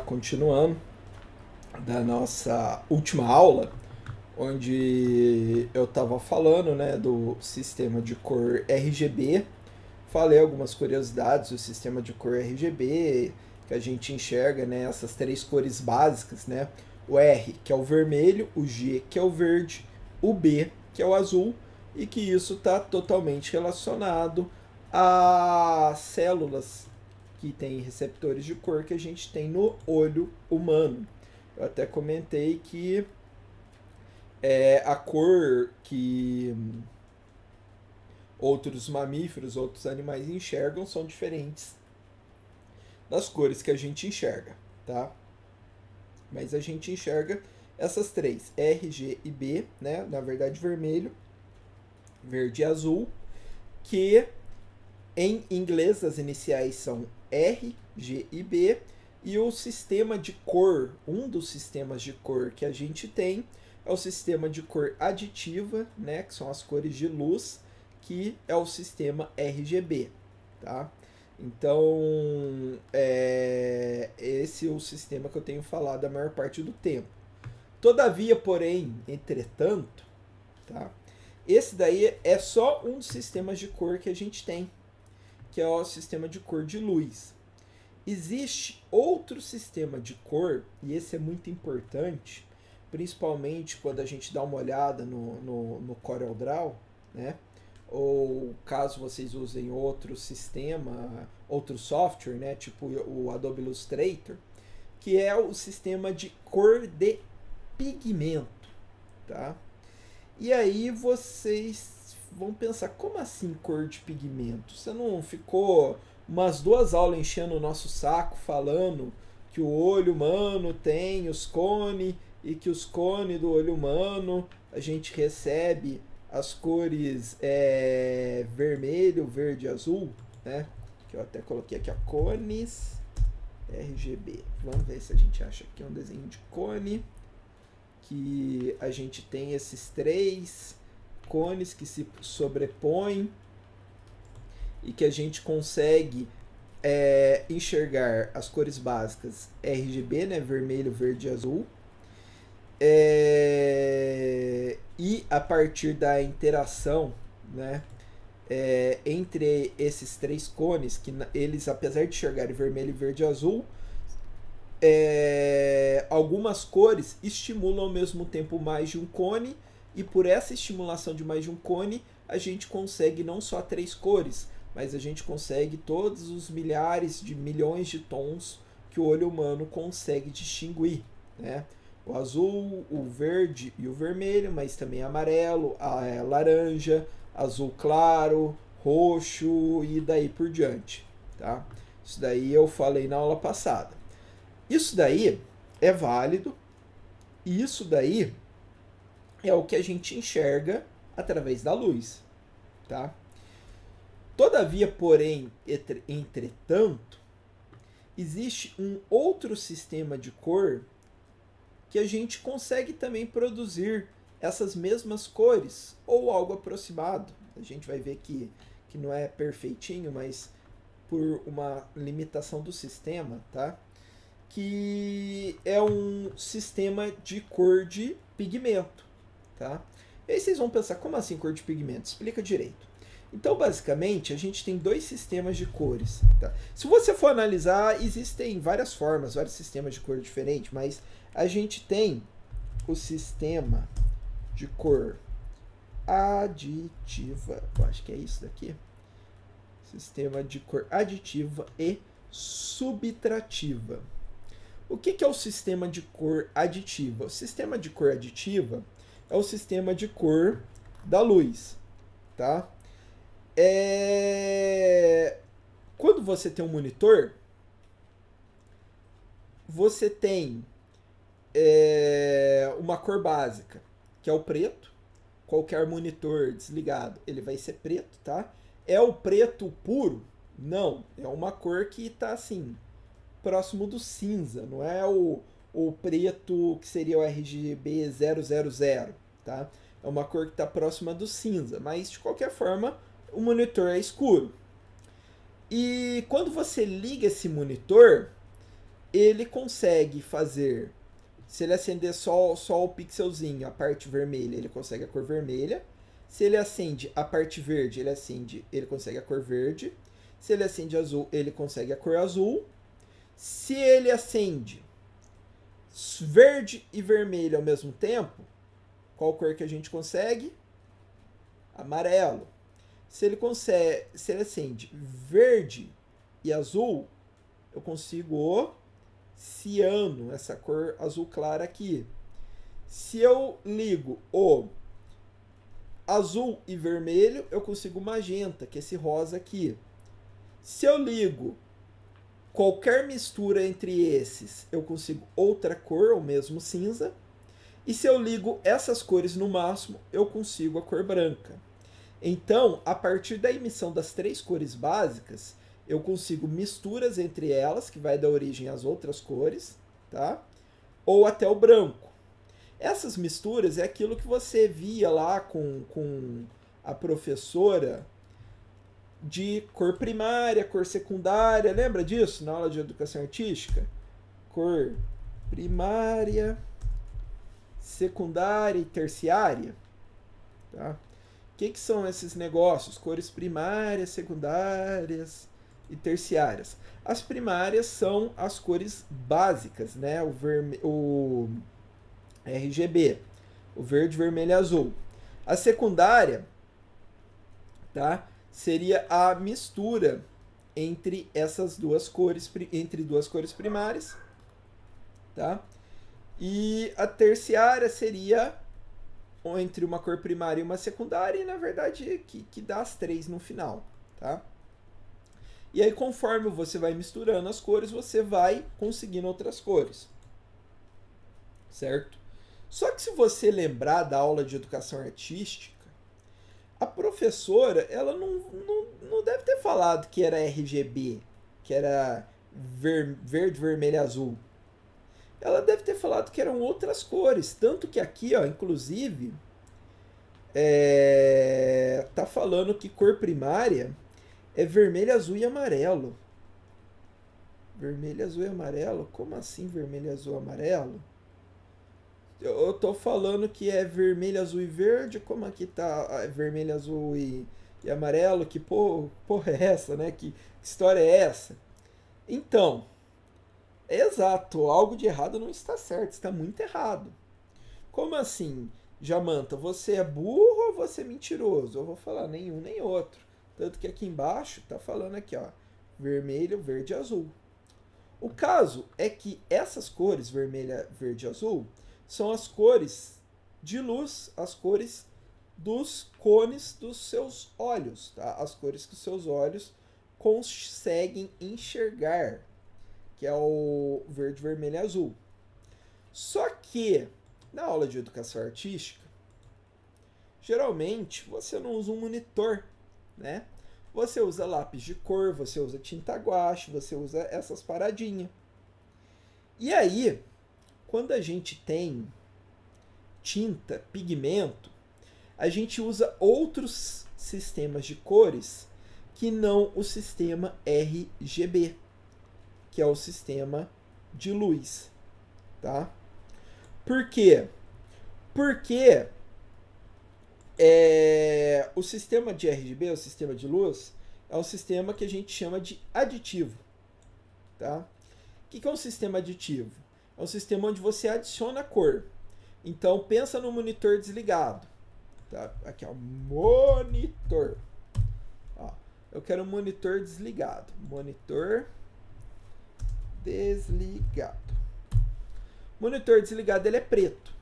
continuando da nossa última aula, onde eu estava falando, né, do sistema de cor RGB. Falei algumas curiosidades do sistema de cor RGB, que a gente enxerga, né, essas três cores básicas, né? O R, que é o vermelho, o G, que é o verde, o B, que é o azul, e que isso está totalmente relacionado a células que têm receptores de cor que a gente tem no olho humano. Eu até comentei que a cor que outros mamíferos, outros animais enxergam são diferentes das cores que a gente enxerga, tá? Mas a gente enxerga essas três, R, G e B, né? Na verdade, vermelho, verde e azul, que em inglês as iniciais são R, G e B, e o sistema de cor, um dos sistemas de cor que a gente tem é o sistema de cor aditiva, né, que são as cores de luz, que é o sistema RGB, tá? Então, esse é o sistema que eu tenho falado a maior parte do tempo. Todavia, porém, entretanto, tá? Esse daí é só um dos sistemas de cor que a gente tem, que é o sistema de cor de luz. Existe outro sistema de cor, e esse é muito importante, principalmente quando a gente dá uma olhada no CorelDRAW, né? Ou caso vocês usem outro sistema, outro software, né? Tipo o Adobe Illustrator, que é o sistema de cor de pigmento, tá? E aí vocês vão pensar, como assim cor de pigmento? Você não ficou umas 2 aulas enchendo o nosso saco falando que o olho humano tem os cones e que os cones do olho humano a gente recebe as cores vermelho, verde e azul, né? Que eu até coloquei aqui, ó, cones RGB. Vamos ver se a gente acha aqui um desenho de cone, que a gente tem esses 3 cones que se sobrepõem e que a gente consegue enxergar as cores básicas RGB, né? Vermelho, verde e azul. E a partir da interação, né, entre esses 3 cones, que eles, apesar de enxergarem vermelho, verde e azul, algumas cores estimulam ao mesmo tempo mais de um cone, e por essa estimulação de mais de um cone, a gente consegue não só 3 cores, mas a gente consegue todos os milhares de milhões de tons que o olho humano consegue distinguir, né? O azul, o verde e o vermelho, mas também amarelo, laranja, azul claro, roxo e daí por diante, tá? Isso daí eu falei na aula passada. Isso daí é válido e isso daí é o que a gente enxerga através da luz, tá? Todavia, porém, entretanto, existe um outro sistema de cor que a gente consegue também produzir essas mesmas cores ou algo aproximado. A gente vai ver que não é perfeitinho, mas por uma limitação do sistema, tá? Que é um sistema de cor de pigmento, tá? E aí vocês vão pensar, como assim cor de pigmento? Explica direito. Então, basicamente, a gente tem 2 sistemas de cores, tá? Se você for analisar, existem várias formas, vários sistemas de cor diferentes, mas a gente tem o sistema de cor aditiva, eu acho que é isso daqui, sistema de cor aditiva e subtrativa. O que é o sistema de cor aditiva? O sistema de cor aditiva é o sistema de cor da luz, tá? Quando você tem um monitor, você tem uma cor básica, que é o preto. Qualquer monitor desligado, ele vai ser preto, tá? É o preto puro? Não, é uma cor que está assim, próximo do cinza, não é o preto que seria o RGB 000, tá? É uma cor que está próxima do cinza, mas de qualquer forma o monitor é escuro. E quando você liga esse monitor, ele consegue fazer, se ele acender só o pixelzinho, a parte vermelha, ele consegue a cor vermelha. Se ele acende a parte verde, ele consegue a cor verde. Se ele acende azul, ele consegue a cor azul. Se ele acende verde e vermelho ao mesmo tempo, qual cor que a gente consegue? Amarelo. Se ele acende verde e azul, eu consigo o ciano, essa cor azul clara aqui. Se eu ligo o azul e vermelho, eu consigo magenta, que é esse rosa aqui. Se eu ligo qualquer mistura entre esses, eu consigo outra cor, ou mesmo cinza. E se eu ligo essas cores no máximo, eu consigo a cor branca. Então, a partir da emissão das três cores básicas, eu consigo misturas entre elas, que vai dar origem às outras cores, tá? Ou até o branco. Essas misturas é aquilo que você via lá com a professora de cor primária, cor secundária. Lembra disso na aula de educação artística? Cor primária, secundária e terciária. Tá? O que são esses negócios? Cores primárias, secundárias e terciárias. As primárias são as cores básicas, né? O RGB, o verde, vermelho e azul. A secundária, tá? Seria a mistura entre essas duas cores, entre duas cores primárias, tá? E a terciária seria entre uma cor primária e uma secundária, e na verdade que dá as três no final, tá? E aí, conforme você vai misturando as cores, você vai conseguindo outras cores, certo? Só que se você lembrar da aula de educação artística, a professora, ela não deve ter falado que era RGB, que era verde, vermelho e azul. Ela deve ter falado que eram outras cores. Tanto que aqui, ó, inclusive, tá falando que cor primária é vermelho, azul e amarelo. Vermelho, azul e amarelo? Como assim vermelho, azul e amarelo? Eu tô falando que é vermelho, azul e verde. Como aqui tá vermelho, azul e amarelo? Que porra é essa, né? Que história é essa? Então, é exato. Algo de errado não está certo. Está muito errado. Como assim, Jamanta? Você é burro ou você é mentiroso? Eu vou falar nenhum nem outro. Tanto que aqui embaixo tá falando aqui, ó. Vermelho, verde e azul. O caso é que essas cores, vermelha, verde e azul, são as cores de luz, as cores dos cones dos seus olhos, tá? As cores que os seus olhos conseguem enxergar, que é o verde, vermelho e azul. Só que, na aula de educação artística, geralmente você não usa um monitor, né? Você usa lápis de cor, você usa tinta guache, você usa essas paradinhas. E aí, quando a gente tem tinta, pigmento, a gente usa outros sistemas de cores que não o sistema RGB, que é o sistema de luz, tá? Por quê? Porque o sistema de RGB, o sistema de luz, é um sistema que a gente chama de aditivo, tá? O que é um sistema aditivo? É um sistema onde você adiciona cor. Então, pensa no monitor desligado. Tá? Aqui, ó, monitor. Ó, eu quero um monitor desligado. Monitor desligado. Monitor desligado, ele é preto.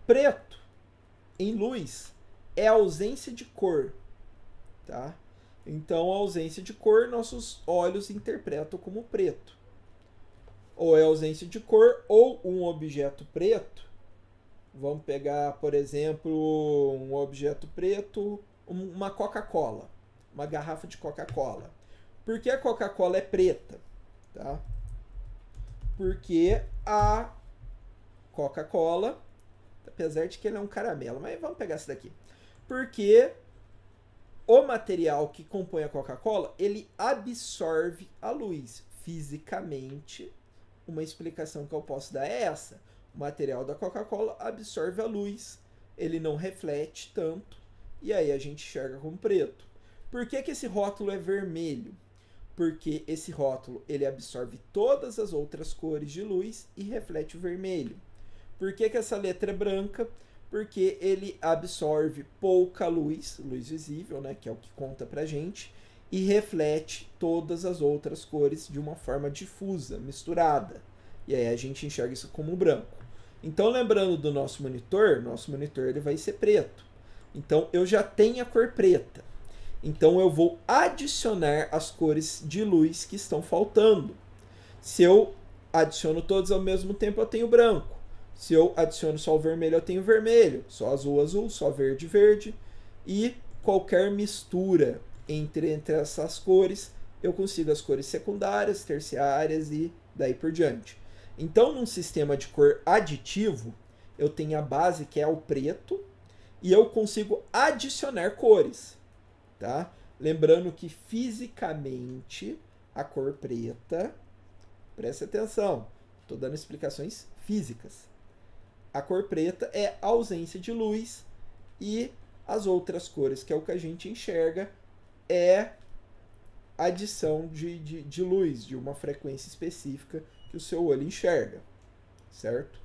Preto, em luz, é ausência de cor. Tá? Então, a ausência de cor, nossos olhos interpretam como preto. Ou é ausência de cor, ou um objeto preto. Vamos pegar, por exemplo, um objeto preto, uma Coca-Cola, uma garrafa de Coca-Cola. Por que a Coca-Cola é preta? Tá? Porque a Coca-Cola, apesar de que ele é um caramelo, mas vamos pegar esse daqui. Porque o material que compõe a Coca-Cola, ele absorve a luz fisicamente. uma explicação que eu posso dar é essa. O material da Coca-Cola absorve a luz, ele não reflete tanto, e aí a gente enxerga como preto. Por que esse rótulo é vermelho? Porque esse rótulo ele absorve todas as outras cores de luz e reflete o vermelho. Por que essa letra é branca? Porque ele absorve pouca luz, luz visível, né, que é o que conta pra gente, e reflete todas as outras cores de uma forma difusa, misturada. E aí a gente enxerga isso como branco. Então, lembrando do nosso monitor ele vai ser preto. Então, eu já tenho a cor preta. Então, eu vou adicionar as cores de luz que estão faltando. Se eu adiciono todos ao mesmo tempo, eu tenho branco. Se eu adiciono só o vermelho, eu tenho vermelho. Só azul, azul. Só verde, verde. E qualquer mistura entre essas cores, eu consigo as cores secundárias, terciárias e daí por diante. Então, num sistema de cor aditivo, eu tenho a base, que é o preto, e eu consigo adicionar cores. Tá? Lembrando que fisicamente a cor preta, presta atenção, estou dando explicações físicas. A cor preta é a ausência de luz e as outras cores, que é o que a gente enxerga, é adição de luz, de uma frequência específica que o seu olho enxerga, certo?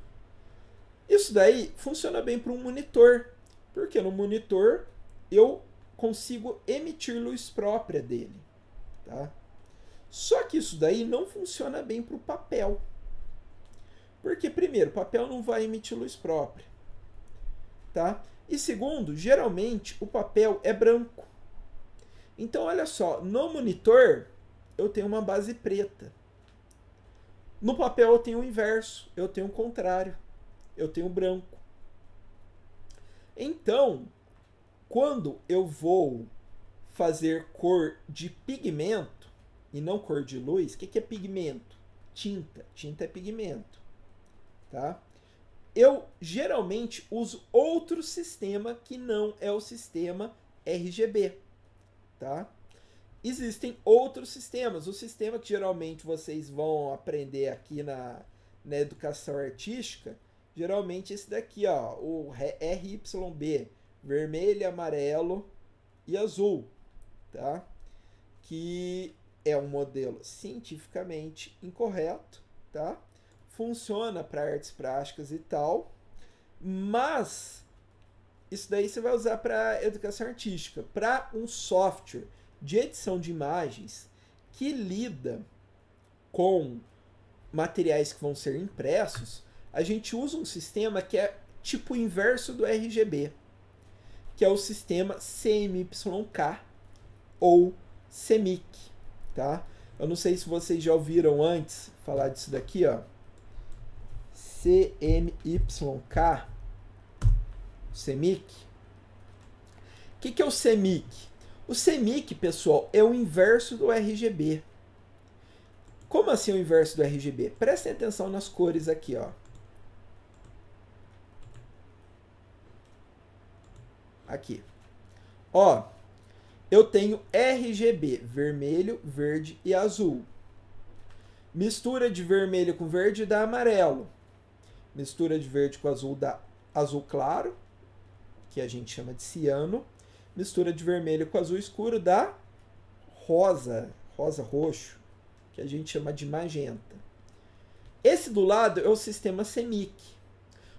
Isso daí funciona bem para um monitor, porque no monitor eu consigo emitir luz própria dele, tá? Só que isso daí não funciona bem para o papel. Porque, primeiro, o papel não vai emitir luz própria, tá? E segundo, geralmente o papel é branco. Então, olha só, no monitor eu tenho uma base preta. No papel eu tenho o inverso, eu tenho o contrário, eu tenho branco. Então, quando eu vou fazer cor de pigmento e não cor de luz, o que é pigmento? Tinta. Tinta é pigmento. Tá? Eu geralmente uso outro sistema que não é o sistema RGB. Tá? Existem outros sistemas. O sistema que geralmente vocês vão aprender aqui na educação artística, geralmente esse daqui, ó, o RYB, vermelho, amarelo e azul, tá? Que é um modelo cientificamente incorreto, tá? Funciona para artes plásticas e tal, mas isso daí você vai usar para educação artística. Para um software de edição de imagens que lida com materiais que vão ser impressos, a gente usa um sistema que é tipo o inverso do RGB, que é o sistema CMYK ou CMYK, tá? Eu não sei se vocês já ouviram antes falar disso daqui, ó. CMYK, CMYK. O que é o CMYK? O CMYK, pessoal, é o inverso do RGB. Como assim o inverso do RGB? Prestem atenção nas cores aqui, ó. Aqui. Ó, eu tenho RGB, vermelho, verde e azul. Mistura de vermelho com verde dá amarelo. Mistura de verde com azul dá azul claro, que a gente chama de ciano. Mistura de vermelho com azul escuro dá rosa, rosa roxo, que a gente chama de magenta. Esse do lado é o sistema CMYK.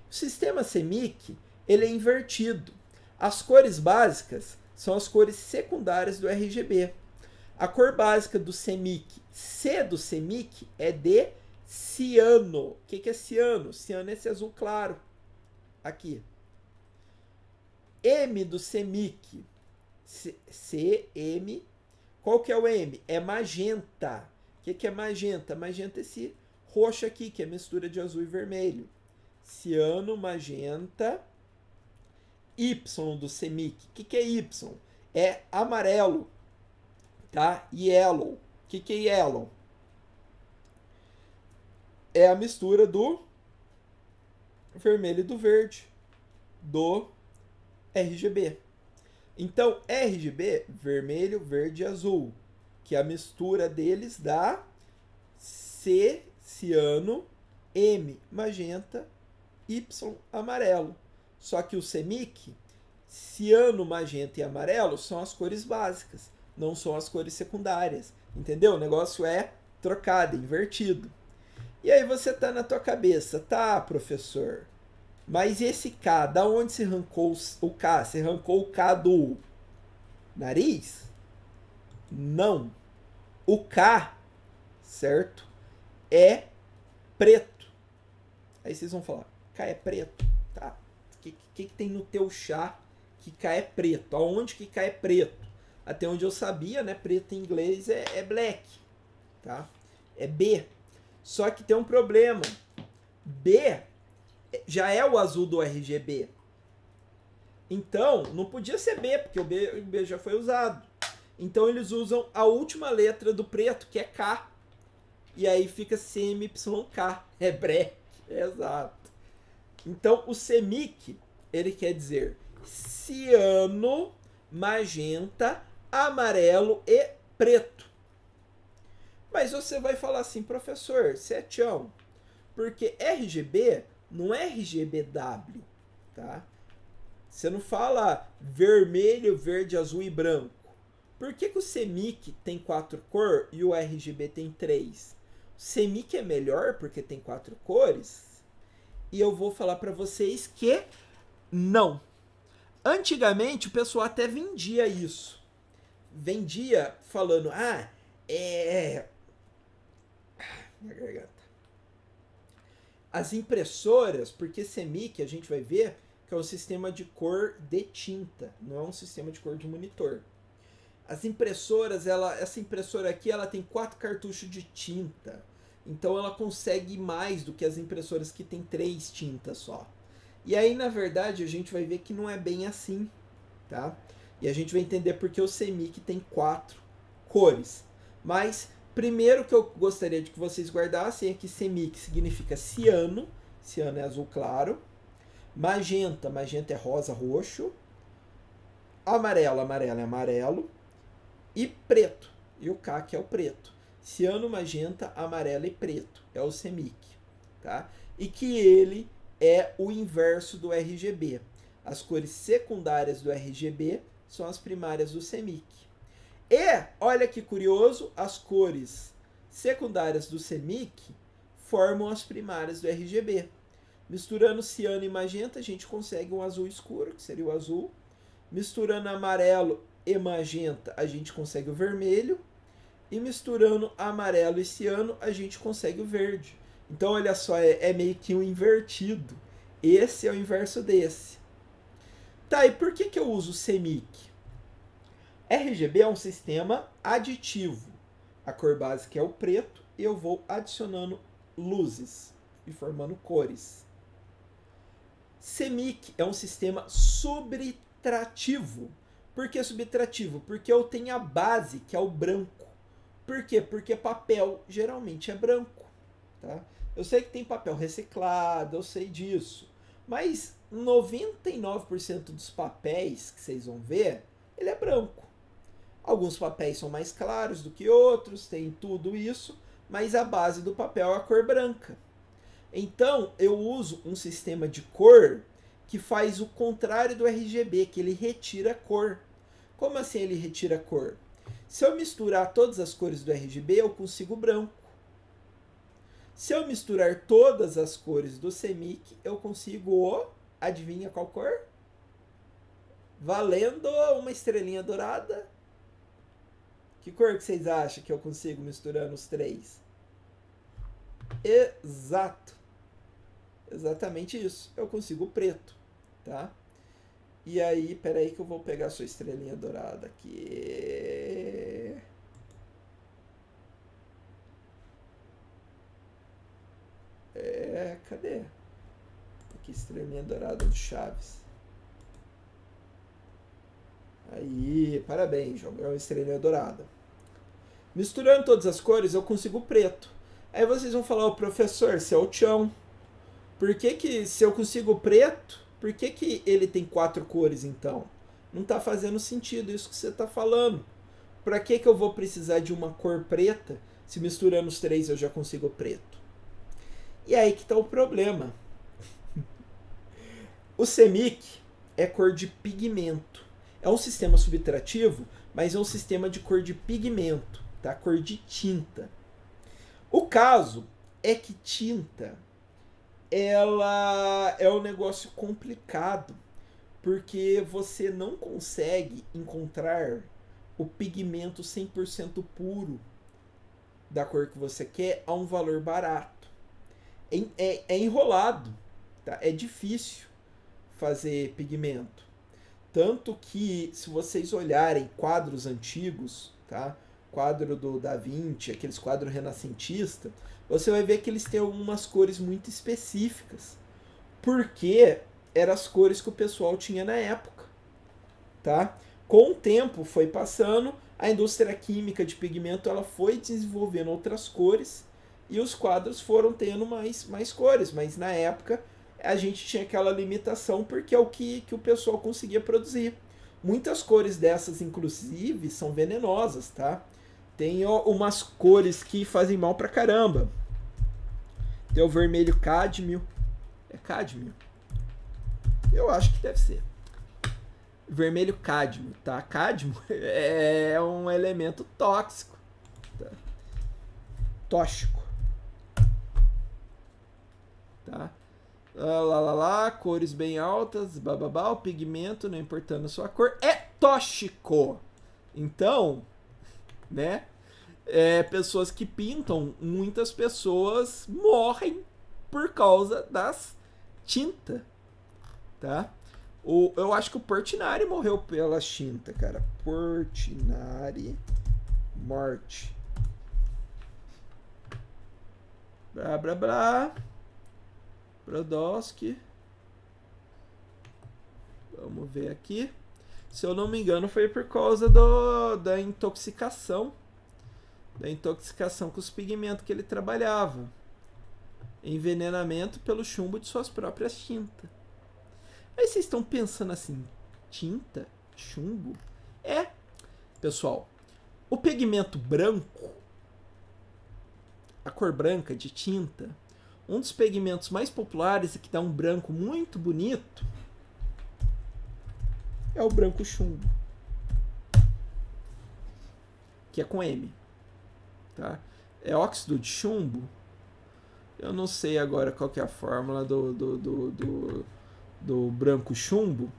O sistema CMYK, ele é invertido. As cores básicas são as cores secundárias do RGB. A cor básica do CMYK, C do CMYK, é de ciano. O que é ciano? Ciano é esse azul claro. Aqui. M do CMYK, CM. Qual que é o M? É magenta. O que é magenta? Magenta é esse roxo aqui, que é mistura de azul e vermelho. Ciano, magenta. Y do CMYK. O que é Y? É amarelo. Tá? Yellow. O que é yellow? É a mistura do vermelho e do verde. Do RGB. Então, RGB, vermelho, verde e azul. Que a mistura deles dá ciano, M, magenta, Y, amarelo. Só que o CMYK, ciano, magenta e amarelo são as cores básicas, não são as cores secundárias. Entendeu? O negócio é trocado, invertido. E aí você tá na tua cabeça, tá, professor, mas esse K, da onde se arrancou o K? Você arrancou o K do nariz? Não. O K, certo, é preto. Aí vocês vão falar, K é preto? Tá. O que tem no teu chá que K é preto? Aonde que K é preto? Até onde eu sabia, né, preto em inglês é black, tá? É B. Só que tem um problema. B já é o azul do RGB. Então, não podia ser B, porque o B já foi usado. Então, eles usam a última letra do preto, que é K. E aí fica CMYK. É black. É exato. Então, o CMYK, ele quer dizer ciano, magenta, amarelo e preto. Mas você vai falar assim, professor, você é tchão. Porque RGB não é RGBW, tá? Você não fala vermelho, verde, azul e branco. Por que o CMYK tem 4 cores e o RGB tem 3? O CMYK é melhor porque tem 4 cores? E eu vou falar para vocês que não. Antigamente o pessoal até vendia isso. Vendia falando, minha garganta. As impressoras, porque CMYK a gente vai ver que é um sistema de cor de tinta, não é um sistema de cor de monitor. As impressoras, essa impressora aqui, ela tem 4 cartuchos de tinta. Então ela consegue mais do que as impressoras que tem 3 tintas só. E aí, na verdade, a gente vai ver que não é bem assim, tá? E a gente vai entender porque o CMYK tem 4 cores. Mas primeiro que eu gostaria de que vocês guardassem é que CMYK significa ciano. Ciano é azul claro. Magenta, magenta é rosa, roxo. Amarelo, amarelo é amarelo. E preto. E o K que é o preto. Ciano, magenta, amarelo e preto. É o CMYK, tá? E que ele é o inverso do RGB. As cores secundárias do RGB são as primárias do CMYK. E, olha que curioso, as cores secundárias do CMYK formam as primárias do RGB. Misturando ciano e magenta, a gente consegue um azul escuro, que seria o azul. Misturando amarelo e magenta, a gente consegue o vermelho. E misturando amarelo e ciano, a gente consegue o verde. Então, olha só, é meio que um invertido. Esse é o inverso desse. Tá, e por que eu uso o CMYK? RGB é um sistema aditivo. A cor básica é o preto e eu vou adicionando luzes e formando cores. CMYK é um sistema subtrativo. Por que subtrativo? Porque eu tenho a base, que é o branco. Por quê? Porque papel geralmente é branco. Tá? Eu sei que tem papel reciclado, eu sei disso. Mas 99% dos papéis que vocês vão ver, ele é branco. Alguns papéis são mais claros do que outros, tem tudo isso, mas a base do papel é a cor branca. Então, eu uso um sistema de cor que faz o contrário do RGB, que ele retira a cor. Como assim ele retira a cor? Se eu misturar todas as cores do RGB, eu consigo branco. Se eu misturar todas as cores do CMYK, eu consigo o... Adivinha qual cor? Valendo uma estrelinha dourada. Que cor que vocês acham que eu consigo misturando os três? Exato. Exatamente isso. Eu consigo o preto, tá? E aí, peraí que eu vou pegar a sua estrelinha dourada aqui. Cadê? Aqui, estrelinha dourada do Chaves. Aí, parabéns, jogou uma estrelinha dourada. Misturando todas as cores, eu consigo o preto. Aí vocês vão falar, professor, você é o tchão. Por que se eu consigo o preto, por que ele tem 4 cores então? Não está fazendo sentido isso que você está falando. Para que eu vou precisar de uma cor preta se misturando os 3 eu já consigo o preto? E é aí que está o problema. O CMYK é cor de pigmento. É um sistema subtrativo, mas é um sistema de cor de pigmento, tá? Cor de tinta. O caso é que tinta, ela é um negócio complicado, porque você não consegue encontrar o pigmento 100% puro da cor que você quer a um valor barato. É enrolado, tá? É difícil fazer pigmento. Tanto que, se vocês olharem quadros antigos, tá? Quadro do Da Vinci, aqueles quadros renascentistas, você vai ver que eles têm algumas cores muito específicas. Porque eram as cores que o pessoal tinha na época, tá? Com o tempo foi passando, a indústria química de pigmento ela foi desenvolvendo outras cores e os quadros foram tendo mais cores, mas na época a gente tinha aquela limitação porque é o que o pessoal conseguia produzir. Muitas cores dessas, inclusive, são venenosas, tá? Tem umas cores que fazem mal pra caramba. Tem o vermelho cádmio. É cádmio? Eu acho que deve ser. Vermelho cádmio, tá? Cádmio é um elemento tóxico. Tá? Tóxico. Tá? Cores bem altas, bababá, o pigmento, não importando a sua cor, é tóxico. Então, né? Pessoas que pintam, muitas pessoas morrem por causa das tintas, tá? Eu acho que o Portinari morreu pela tinta, cara. Portinari, morte. Blá, blá, blá. Brodowski. Vamos ver aqui. Se eu não me engano, foi por causa da intoxicação. Da intoxicação com os pigmentos que ele trabalhava. Envenenamento pelo chumbo de suas próprias tintas. Aí vocês estão pensando assim, tinta? Chumbo? Pessoal, o pigmento branco, a cor branca de tinta, um dos pigmentos mais populares e que dá um branco muito bonito é o branco chumbo, que é com M, tá? É óxido de chumbo. Eu não sei agora qual que é a fórmula do branco chumbo,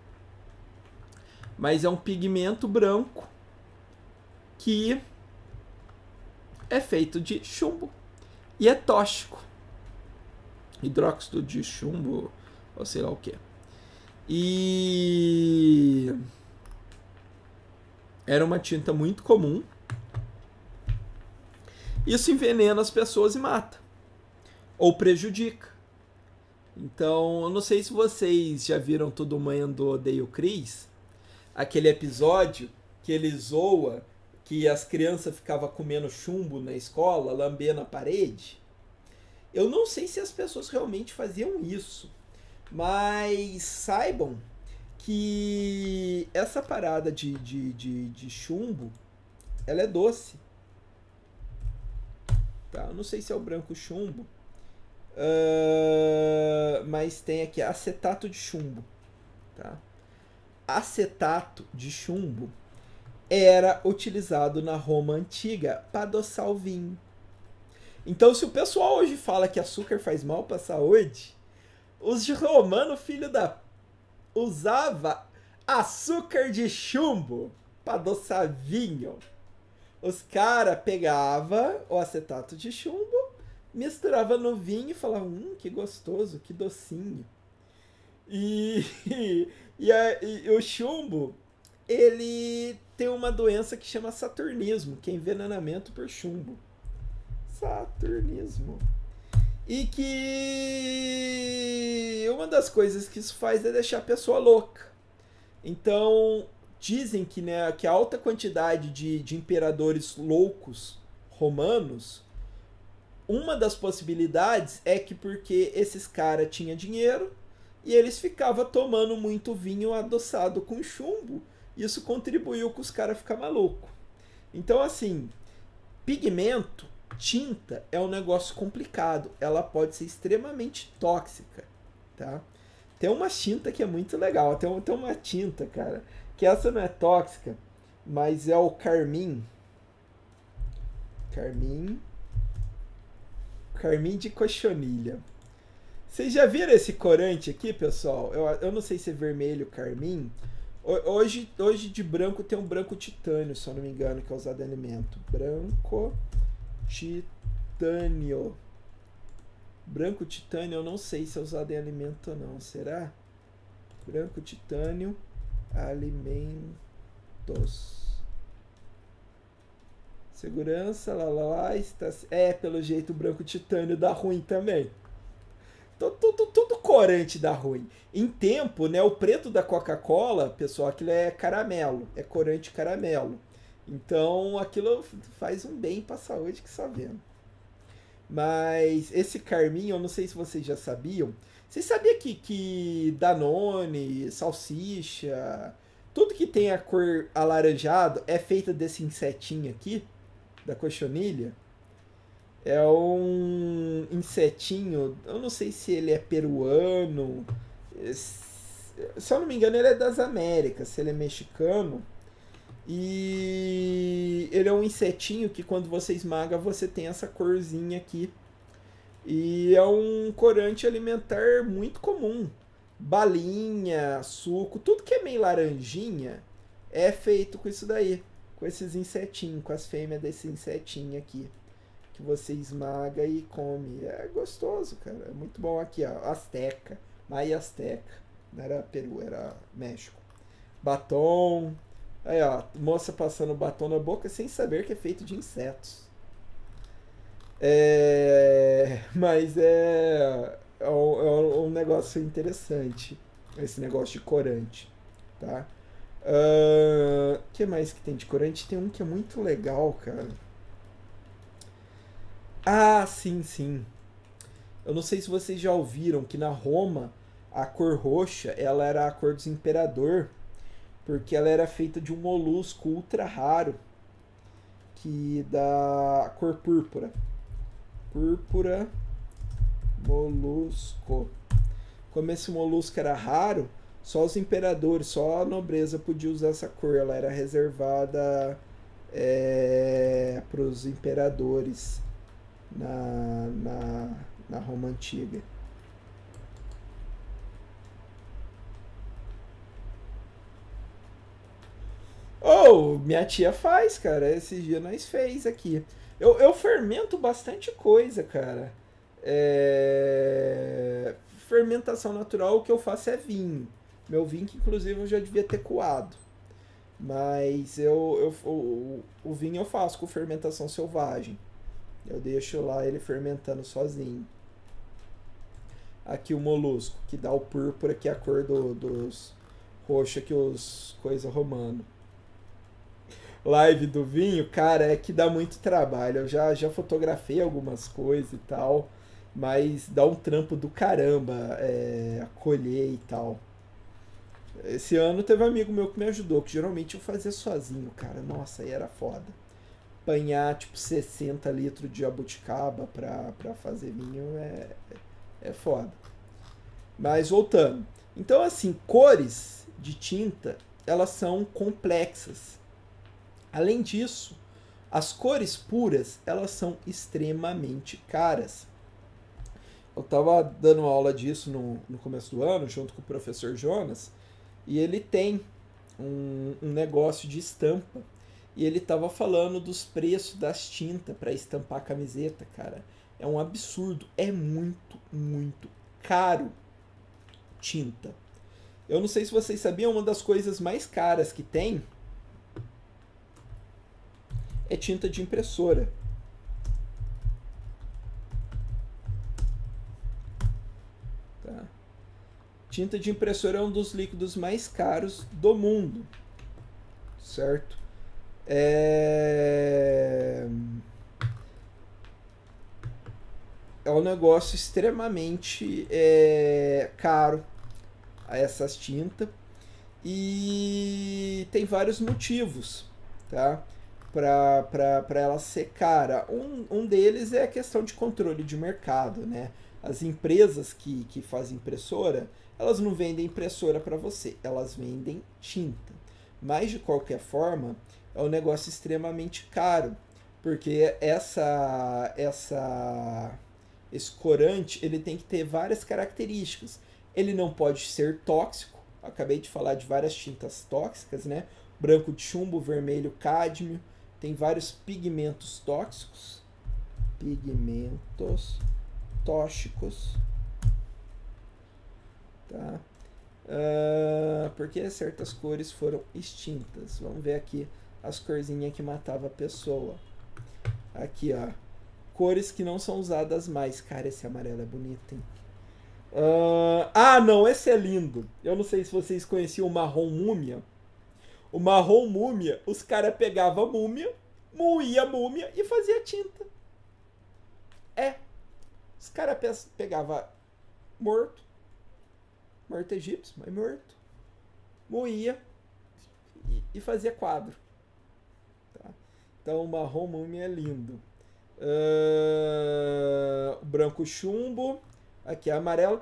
mas é um pigmento branco que é feito de chumbo e é tóxico. Hidróxido de chumbo, ou sei lá o que. E era uma tinta muito comum. Isso envenena as pessoas e mata. Ou prejudica. Então, eu não sei se vocês já viram Todo Mundo Odeia o Chris. Aquele episódio que ele zoa que as crianças ficavam comendo chumbo na escola, lambendo a parede. Eu não sei se as pessoas realmente faziam isso, mas saibam que essa parada de chumbo, ela é doce. Tá? Eu não sei se é o branco chumbo, mas tem aqui acetato de chumbo. Tá? Acetato de chumbo era utilizado na Roma antiga para adoçar o vinho. Então, se o pessoal hoje fala que açúcar faz mal para a saúde, os romanos, usava açúcar de chumbo para adoçar vinho. Os caras pegavam o acetato de chumbo, misturava no vinho e falavam, que gostoso, que docinho. E o chumbo, ele tem uma doença que chama saturnismo, que é envenenamento por chumbo. Saturnismo. E que uma das coisas que isso faz é deixar a pessoa louca. Então, dizem que, né, que a alta quantidade de imperadores loucos romanos, uma das possibilidades é que porque esses caras tinham dinheiro e eles ficavam tomando muito vinho adoçado com chumbo, isso contribuiu com os caras ficar malucos. Então, assim, pigmento tinta é um negócio complicado. Ela pode ser extremamente tóxica, tá? Tem uma tinta que é muito legal. Tem uma tinta, cara, que essa não é tóxica, mas é o carmim. Carmim de cochonilha. Vocês já viram esse corante aqui, pessoal? Eu não sei se é vermelho carmim. Hoje de branco tem um branco titânio, se eu não me engano, que é usado em alimento. Branco titânio. Branco titânio eu não sei se é usado em alimento ou não. Será? Branco titânio alimentos. Segurança, lá, está... pelo jeito o branco titânio dá ruim também. Tudo corante dá ruim. Em tempo, né, o preto da Coca-Cola, pessoal, aquilo é caramelo, é corante caramelo. Então, aquilo faz um bem pra saúde que só vendo. Mas esse carmim, eu não sei se vocês já sabiam. Vocês sabiam que Danone, salsicha, tudo que tem a cor alaranjado é feita desse insetinho aqui, da cochonilha? É um insetinho, eu não sei se ele é peruano, se eu não me engano ele é das Américas, se ele é mexicano. E ele é um insetinho que quando você esmaga você tem essa corzinha aqui. E é um corante alimentar muito comum. Balinha, suco, tudo que é meio laranjinha é feito com isso daí. Com esses insetinhos, com as fêmeas desse insetinho aqui. Que você esmaga e come. É gostoso, cara. É muito bom aqui, ó. Azteca. Maia Azteca. Não era Peru, era México. Batom. Aí, ó. Moça passando batom na boca sem saber que é feito de insetos. Mas é um negócio interessante. Esse negócio de corante. Tá? Que mais que tem de corante? Tem um que é muito legal, cara. Ah, sim, sim. Eu não sei se vocês já ouviram que na Roma a cor roxa ela era a cor dos imperador, porque ela era feita de um molusco ultra raro que dá a cor púrpura. Púrpura molusco. Como esse molusco era raro, só os imperadores, só a nobreza podia usar essa cor. Ela era reservada para os imperadores na Roma Antiga. Oh, minha tia faz, cara. Esses dias nós fez aqui. Eu fermento bastante coisa, cara. Fermentação natural, o que eu faço é vinho. Meu vinho, que inclusive eu já devia ter coado. Mas o vinho eu faço com fermentação selvagem. Eu deixo lá ele fermentando sozinho. Aqui o molusco, que dá o púrpura, que é a cor dos roxa que os coisa romano. Live do vinho, cara, é que dá muito trabalho. Eu já fotografei algumas coisas e tal, mas dá um trampo do caramba colher e tal. Esse ano teve um amigo meu que me ajudou, que geralmente eu fazia sozinho, cara. Nossa, aí era foda. Apanhar tipo 60 litros de jabuticaba pra fazer vinho é foda. Mas voltando. Então, assim, cores de tinta, elas são complexas. Além disso, as cores puras, elas são extremamente caras. Eu estava dando aula disso no começo do ano, junto com o professor Jonas, e ele tem um negócio de estampa. E ele estava falando dos preços das tintas para estampar a camiseta, cara. É um absurdo. É muito, muito caro tinta. Eu não sei se vocês sabiam, uma das coisas mais caras que tem é tinta de impressora. Tá? Tinta de impressora é um dos líquidos mais caros do mundo. Certo? É um negócio extremamente caro a essas tintas. E tem vários motivos, tá? para ela ser cara. Um deles é a questão de controle de mercado, né? As empresas que fazem impressora, elas não vendem impressora para você, elas vendem tinta. Mas, de qualquer forma, é um negócio extremamente caro, porque esse corante ele tem que ter várias características. Ele não pode ser tóxico, acabei de falar de várias tintas tóxicas, né? Branco de chumbo, vermelho, cádmio, tem vários pigmentos tóxicos, pigmentos tóxicos, tá? Porque certas cores foram extintas. Vamos ver aqui as corzinhas que matava a pessoa. Aqui, ó. Cores que não são usadas mais. Cara, esse amarelo é bonito, hein? Não, esse é lindo. Eu não sei se vocês conheciam o marrom múmia. O marrom múmia, os caras pegavam a múmia, moía a múmia e fazia tinta. Os caras pegavam morto egípcio, mas morto, moía e fazia quadro. Tá? Então o marrom múmia é lindo. O branco chumbo, aqui é amarelo.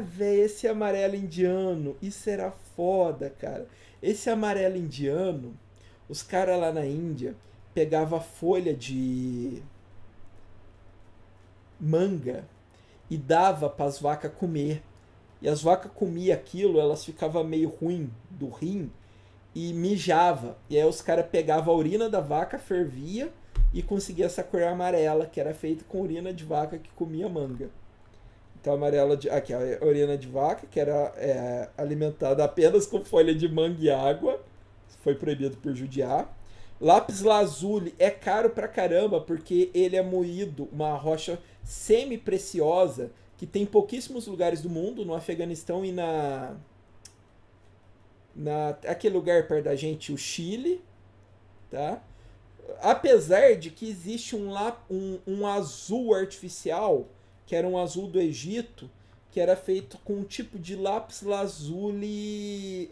Velho, esse amarelo indiano, isso era foda, cara. Esse amarelo indiano, os caras lá na Índia pegavam folha de manga e dava para as vacas comer. E as vacas comiam aquilo, elas ficavam meio ruim do rim e mijava. E aí os caras pegavam a urina da vaca, fervia e conseguia essa cor amarela, que era feita com urina de vaca que comia manga. Então, aqui a urina de vaca, que era alimentada apenas com folha de manga e água. Foi proibido por judiar. Lápis lazuli é caro pra caramba, porque ele é moído, uma rocha semi-preciosa, que tem em pouquíssimos lugares do mundo, no Afeganistão e aquele lugar perto da gente, o Chile, tá? Apesar de que existe um azul artificial, que era um azul do Egito, que era feito com um tipo de lápis lazuli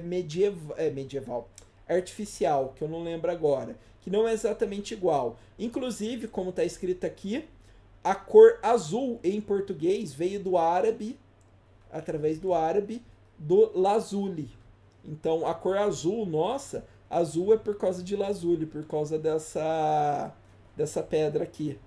medieval, artificial, que eu não lembro agora, que não é exatamente igual. Inclusive, como está escrito aqui, a cor azul em português veio do árabe, através do árabe, do lazuli. Então, a cor azul, nossa, azul é por causa de lazuli, por causa dessa pedra aqui.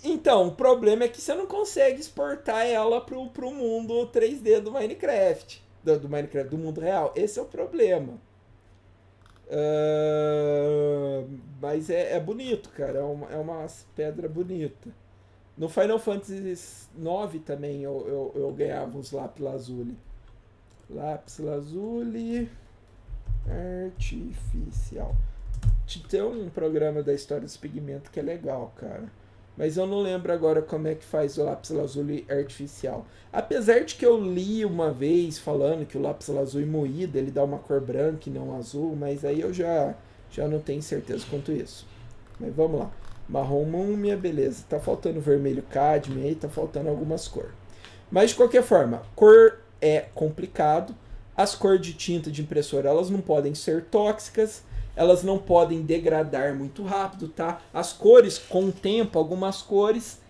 Então, o problema é que você não consegue exportar ela pro mundo 3D do Minecraft. Do mundo real. Esse é o problema. Mas é bonito, cara. É uma pedra bonita. No Final Fantasy IX também eu ganhava uns lápis lazuli. Lápis lazuli artificial. Tem um programa da história dos pigmentos que é legal, cara. Mas eu não lembro agora como é que faz o lápis lazuli artificial. Apesar de que eu li uma vez falando que o lápis lazuli moído ele dá uma cor branca e não azul, mas aí eu já não tenho certeza quanto isso. Mas vamos lá. Marrom múmia, beleza. Tá faltando vermelho cádmio aí, tá faltando algumas cores. Mas de qualquer forma, cor é complicado. As cores de tinta de impressora elas não podem ser tóxicas. Elas não podem degradar muito rápido, tá? As cores, com o tempo, algumas cores,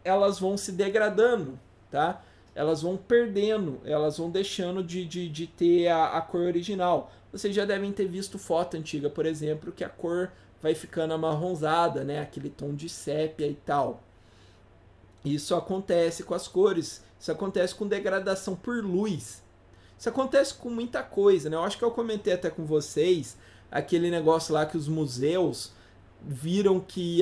elas vão se degradando, tá? Elas vão perdendo, elas vão deixando de ter a cor original. Vocês já devem ter visto foto antiga, por exemplo, que a cor vai ficando amarronzada, né? Aquele tom de sépia e tal. Isso acontece com as cores, isso acontece com degradação por luz. Isso acontece com muita coisa, né? Eu acho que eu comentei até com vocês aquele negócio lá que os museus viram que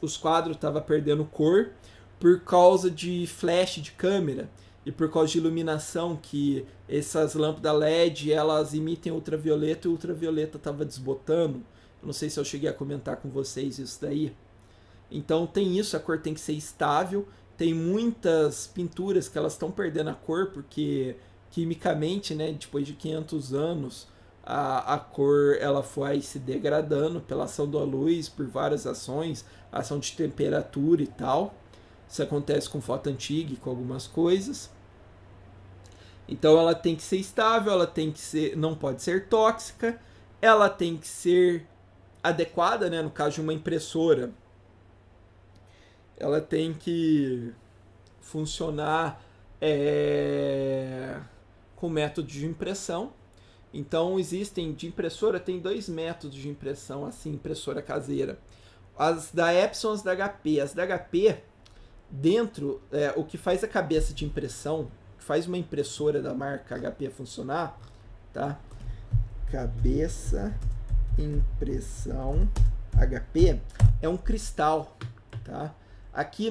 os quadros estavam perdendo cor por causa de flash de câmera e por causa de iluminação, que essas lâmpadas LED elas emitem ultravioleta e o ultravioleta estava desbotando. Eu não sei se eu cheguei a comentar com vocês isso daí. Então tem isso, a cor tem que ser estável. Tem muitas pinturas que elas estão perdendo a cor porque quimicamente, né, depois de 500 anos, a cor ela foi se degradando pela ação da luz, por várias ações, ação de temperatura e tal. Isso acontece com foto antiga e com algumas coisas. Então ela tem que ser estável, ela tem que ser, não pode ser tóxica, ela tem que ser adequada, né? No caso de uma impressora, ela tem que funcionar com método de impressão. Então existem de impressora, tem dois métodos de impressão assim, impressora caseira. As da Epson, as da HP. As da HP, dentro, o que faz a cabeça de impressão, que faz uma impressora da marca HP funcionar, tá? Cabeça impressão HP é um cristal, tá? Aqui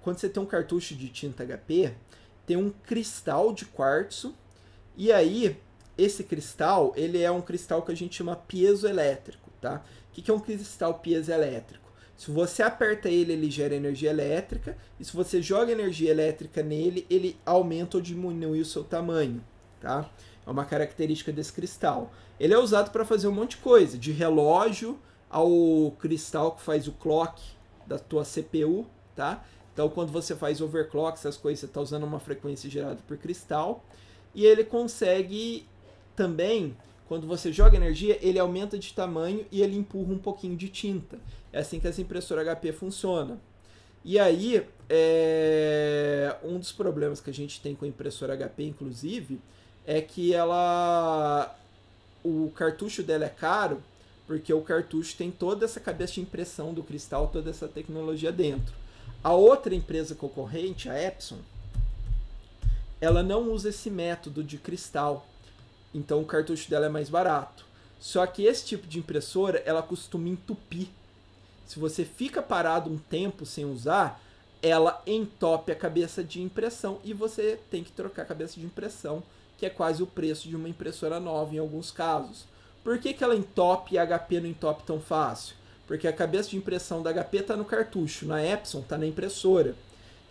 quando você tem um cartucho de tinta HP, tem um cristal de quartzo e aí esse cristal, ele é um cristal que a gente chama piezoelétrico, tá? O que é um cristal piezoelétrico? Se você aperta ele, ele gera energia elétrica, e se você joga energia elétrica nele, ele aumenta ou diminui o seu tamanho, tá? É uma característica desse cristal. Ele é usado para fazer um monte de coisa, de relógio ao cristal que faz o clock da tua CPU, tá? Então, quando você faz overclock, essas coisas, você está usando uma frequência gerada por cristal. E ele consegue também, quando você joga energia, ele aumenta de tamanho e ele empurra um pouquinho de tinta. É assim que essa impressora HP funciona. E aí, um dos problemas que a gente tem com a impressora HP, inclusive, é que o cartucho dela é caro, porque o cartucho tem toda essa cabeça de impressão do cristal, toda essa tecnologia dentro. A outra empresa concorrente, a Epson, ela não usa esse método de cristal. Então o cartucho dela é mais barato. Só que esse tipo de impressora, ela costuma entupir. Se você fica parado um tempo sem usar, ela entope a cabeça de impressão e você tem que trocar a cabeça de impressão, que é quase o preço de uma impressora nova em alguns casos. Por que ela entope e a HP não entope tão fácil? Porque a cabeça de impressão da HP está no cartucho, na Epson está na impressora.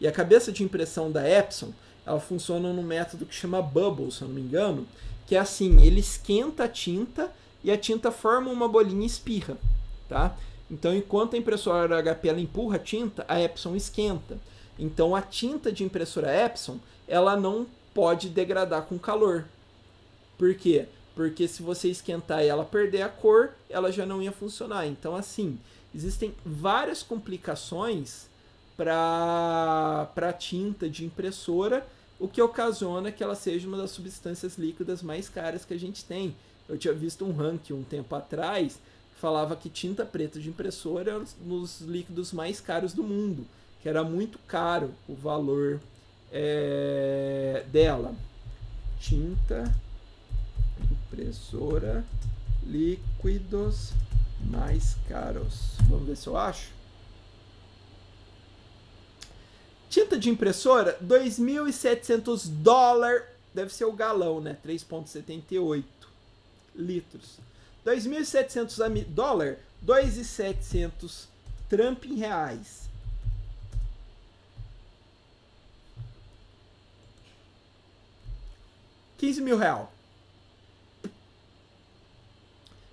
E a cabeça de impressão da Epson, ela funciona num método que chama bubble, se eu não me engano, que é assim, ele esquenta a tinta e a tinta forma uma bolinha e espirra, tá? Então, enquanto a impressora HP ela empurra a tinta, a Epson esquenta. Então, a tinta de impressora Epson, ela não pode degradar com calor. Por quê? Porque se você esquentar e ela perder a cor, ela já não ia funcionar. Então, assim, existem várias complicações para a tinta de impressora, o que ocasiona que ela seja uma das substâncias líquidas mais caras que a gente tem. Eu tinha visto um ranking um tempo atrás que falava que tinta preta de impressora é um dos líquidos mais caros do mundo, que era muito caro o valor dela. Tinta impressora líquidos mais caros. Vamos ver se eu acho. Tinta de impressora, $2.700, deve ser o galão, né? 3,78 litros. $2.700, $2.700 Trump em reais. R$15.000.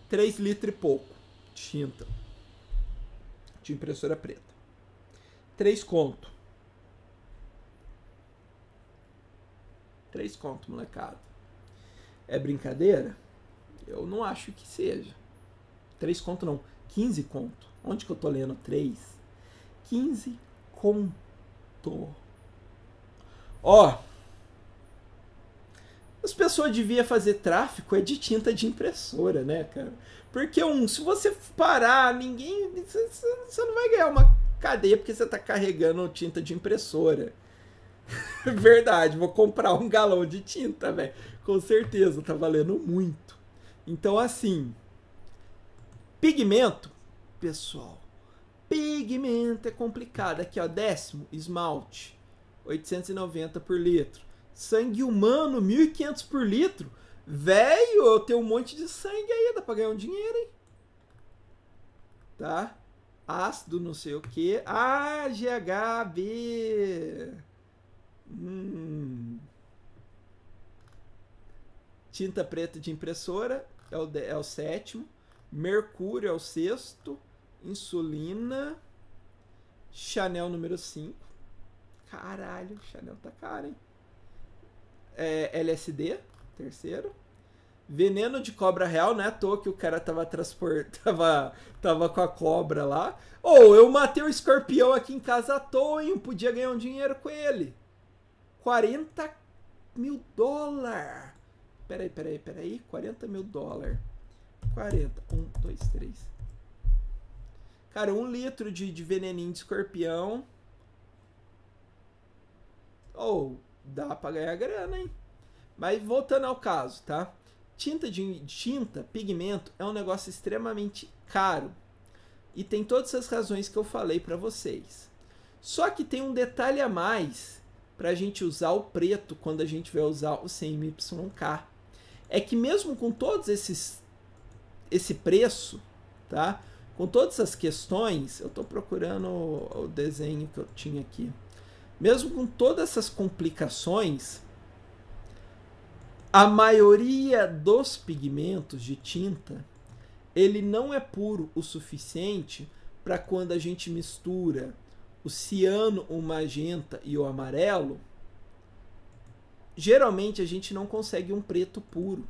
3 litros e pouco de tinta de impressora preta. 3 conto. 3 conto, molecada. É brincadeira? Eu não acho que seja. 3 conto não. 15 conto. Onde que eu tô lendo 3? 15 conto. Ó. As pessoas deviam fazer tráfico de tinta de impressora, né, cara? Porque se você parar, você não vai ganhar uma cadeia porque você tá carregando tinta de impressora. Verdade, vou comprar um galão de tinta, velho. Com certeza, tá valendo muito. Então, assim, pigmento, pessoal, pigmento é complicado. Aqui, ó, décimo, esmalte, 890 por litro. Sangue humano, 1.500 por litro. Velho, eu tenho um monte de sangue aí, dá pra ganhar um dinheiro, hein? Tá? Ácido, não sei o que. Ah, GHB. Tinta preta de impressora é o sétimo. Mercúrio é o sexto. Insulina. Chanel número 5. Caralho, Chanel tá caro, hein? LSD, terceiro. Veneno de cobra real, não é à toa que o cara tava com a cobra lá. Ou eu matei o escorpião aqui em casa à toa, hein? Podia ganhar um dinheiro com ele. 40 mil dólares. Peraí. 40 mil dólares. 40. 1, 2, 3. Cara, 1 litro de veneninho de escorpião. Dá pra ganhar grana, hein? Mas voltando ao caso, tá? Tinta, pigmento, é um negócio extremamente caro. E tem todas as razões que eu falei para vocês. Só que tem um detalhe a mais para a gente usar o preto quando a gente vai usar o CMYK. É que mesmo com todos esse preço, tá? Com todas essas questões, eu estou procurando o desenho que eu tinha aqui. Mesmo com todas essas complicações, a maioria dos pigmentos de tinta, ele não é puro o suficiente para quando a gente mistura o ciano, o magenta e o amarelo, geralmente a gente não consegue um preto puro.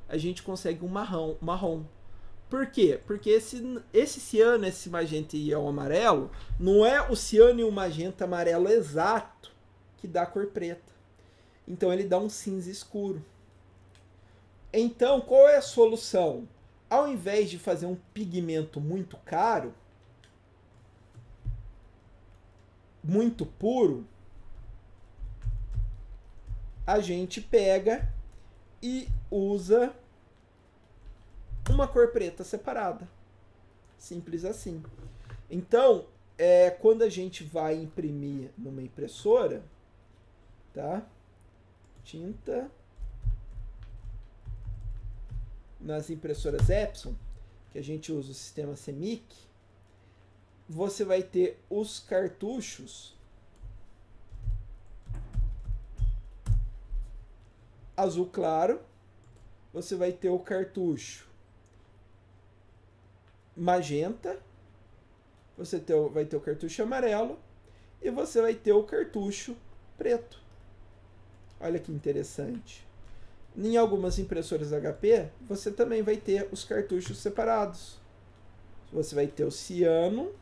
A gente consegue um marrom. Por quê? Porque esse ciano, esse magenta e o amarelo, não é o ciano e o magenta amarelo exato que dá a cor preta. Então ele dá um cinza escuro. Então, qual é a solução? Ao invés de fazer um pigmento muito caro, muito puro, a gente pega e usa uma cor preta separada. Simples assim. Então, quando a gente vai imprimir numa impressora, tá? Tinta nas impressoras Epson, que a gente usa o sistema CMYK, você vai ter os cartuchos azul claro, você vai ter o cartucho magenta, você vai ter o cartucho amarelo e você vai ter o cartucho preto. Olha que interessante. Em algumas impressoras HP, você também vai ter os cartuchos separados. Você vai ter o ciano,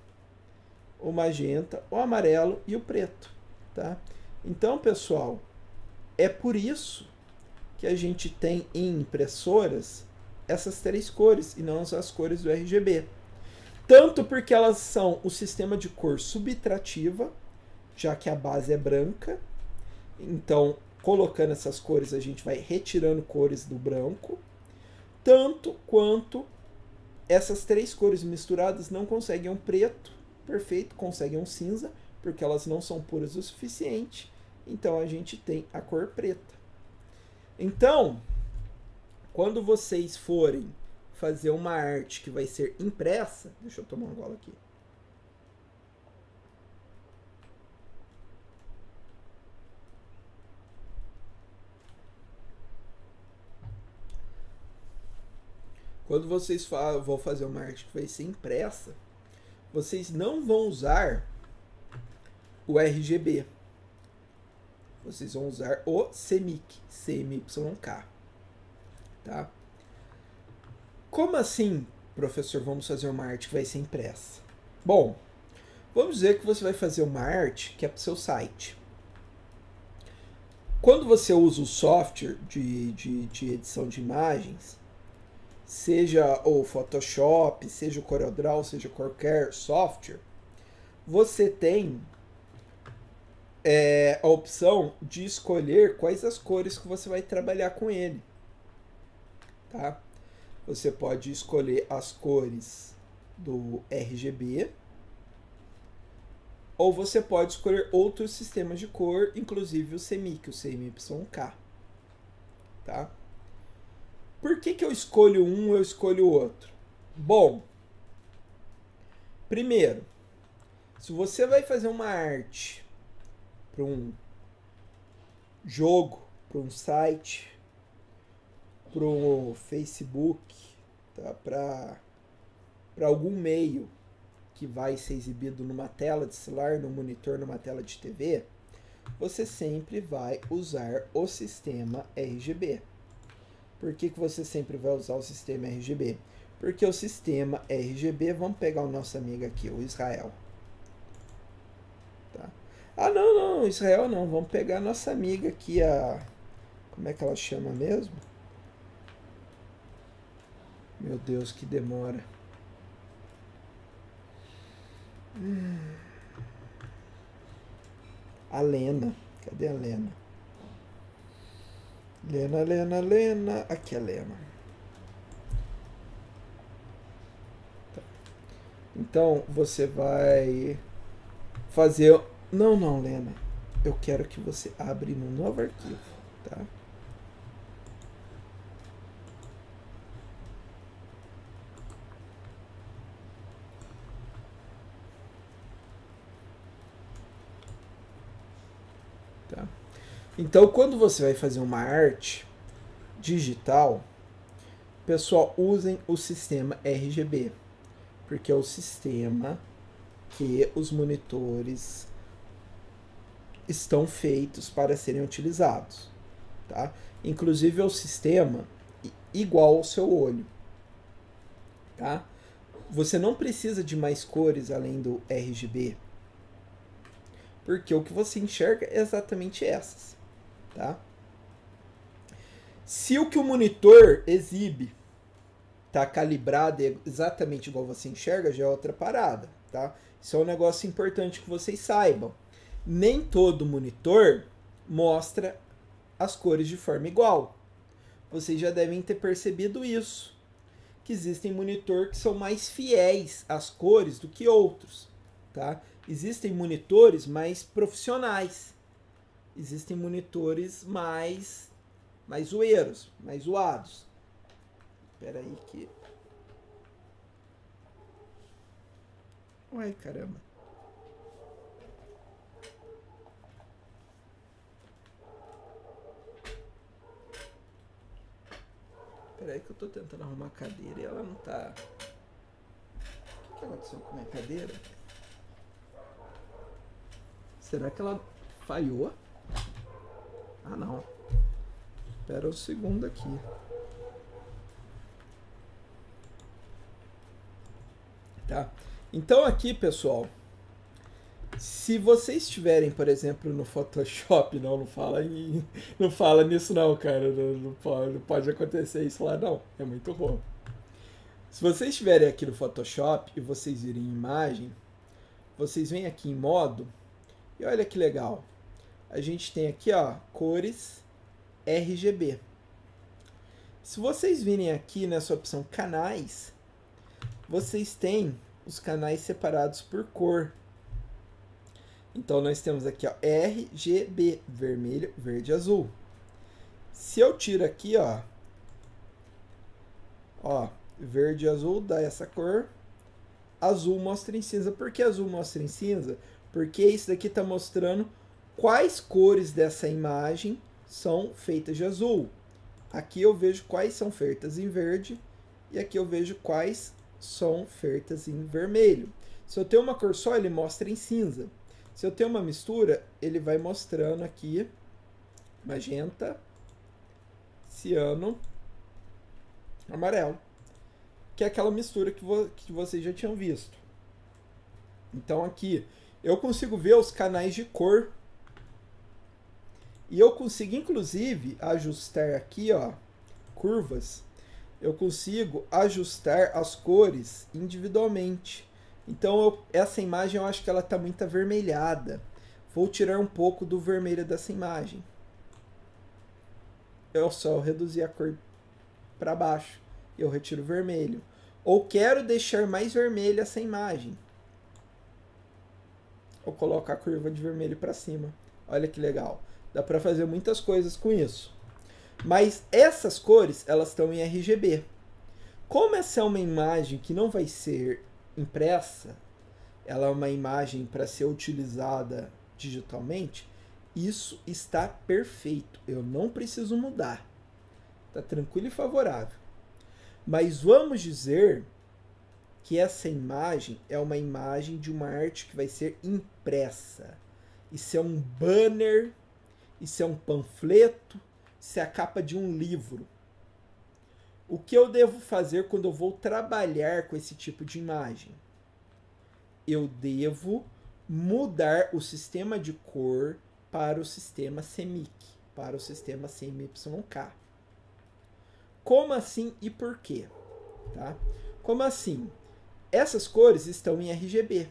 o magenta, o amarelo e o preto, tá? Então, pessoal, é por isso que a gente tem em impressoras essas 3 cores e não as cores do RGB. Tanto porque elas são o sistema de cor subtrativa, já que a base é branca. Então, colocando essas cores, a gente vai retirando cores do branco. Tanto quanto essas 3 cores misturadas não conseguem um preto perfeito, conseguem um cinza, porque elas não são puras o suficiente. Então, a gente tem a cor preta. Então, quando vocês forem fazer uma arte que vai ser impressa... Deixa eu tomar um gole aqui. Quando vocês vão fazer uma arte que vai ser impressa, vocês não vão usar o RGB. Vocês vão usar o CMYK, CMYK. Tá? Como assim, professor, vamos fazer uma arte que vai ser impressa? Bom, vamos dizer que você vai fazer uma arte que é para o seu site. Quando você usa o software de edição de imagens, seja o Photoshop, seja o CorelDRAW, seja qualquer software, você tem a opção de escolher quais as cores que você vai trabalhar com ele. Tá? Você pode escolher as cores do RGB, ou você pode escolher outros sistemas de cor, inclusive o CMYK, o CMYK. Tá? Por que eu escolho um, eu escolho o outro? Bom, primeiro, se você vai fazer uma arte para um jogo, para um site, para o Facebook, tá? Para algum meio que vai ser exibido numa tela de celular, num monitor, numa tela de TV, você sempre vai usar o sistema RGB. Por que você sempre vai usar o sistema RGB? Porque o sistema RGB, vamos pegar o nosso amigo aqui, o Israel. Tá? Ah, não, Israel não, vamos pegar a nossa amiga aqui, a... Como é que ela chama mesmo? Meu Deus, que demora. A Lena. Cadê a Lena? Lena. Aqui é a Lena. Tá. Então, você vai fazer... Não, Lena. Eu quero que você abra num novo arquivo, tá? Tá? Então, quando você vai fazer uma arte digital, pessoal, usem o sistema RGB, porque é o sistema que os monitores estão feitos para serem utilizados, tá? Inclusive é o sistema igual ao seu olho, tá? Você não precisa de mais cores além do RGB, porque o que você enxerga é exatamente essas, tá? Se o que o monitor exibe tá calibrado exatamente igual você enxerga, já é outra parada, tá? Isso é um negócio importante que vocês saibam. Nem todo monitor mostra as cores de forma igual. Vocês já devem ter percebido isso, que existem monitores que são mais fiéis às cores do que outros, tá? Existem monitores mais profissionais. Existem monitores mais zoeiros, mais zoados. Espera aí que... Uai, caramba. Espera aí que eu tô tentando arrumar a cadeira e ela não tá... O que aconteceu com a minha cadeira? Será que ela falhou? Ah, não. Espera um segundo aqui. Tá? Então aqui, pessoal, se vocês estiverem, por exemplo, no Photoshop, não fala nisso não, cara, não pode acontecer isso lá não, é muito ruim. Se vocês estiverem aqui no Photoshop e vocês virem imagem, vocês vêm aqui em modo e olha que legal, a gente tem aqui, ó, cores RGB. Se vocês virem aqui nessa opção canais, vocês têm os canais separados por cor. Então nós temos aqui, ó, RGB, vermelho, verde, azul. Se eu tiro aqui, ó, verde e azul dá essa cor, azul mostra em cinza. Por que azul mostra em cinza? Porque isso daqui está mostrando quais cores dessa imagem são feitas de azul. Aqui eu vejo quais são feitas em verde e aqui eu vejo quais são feitas em vermelho. Se eu tenho uma cor só, ele mostra em cinza. Se eu tenho uma mistura, ele vai mostrando aqui magenta, ciano, amarelo, que é aquela mistura que vocês já tinham visto. Então aqui eu consigo ver os canais de cor e eu consigo inclusive ajustar aqui, ó, curvas. Eu consigo ajustar as cores individualmente. Então essa imagem eu acho que ela está muito avermelhada. Vou tirar um pouco do vermelho dessa imagem. Eu só reduzir a cor para baixo. Eu retiro o vermelho. Ou quero deixar mais vermelha essa imagem. Eu coloco a curva de vermelho para cima. Olha que legal. Dá para fazer muitas coisas com isso. Mas essas cores, elas estão em RGB. Como essa é uma imagem que não vai ser impressa, ela é uma imagem para ser utilizada digitalmente, isso está perfeito. Eu não preciso mudar. Está tranquilo e favorável. Mas vamos dizer que essa imagem é uma imagem de uma arte que vai ser impressa. isso é um banner, isso é um panfleto, isso é a capa de um livro. O que eu devo fazer quando eu vou trabalhar com esse tipo de imagem? Eu devo mudar o sistema de cor para o sistema CMYK, para o sistema CMYK. Como assim e por quê? Tá? Como assim? Essas cores estão em RGB.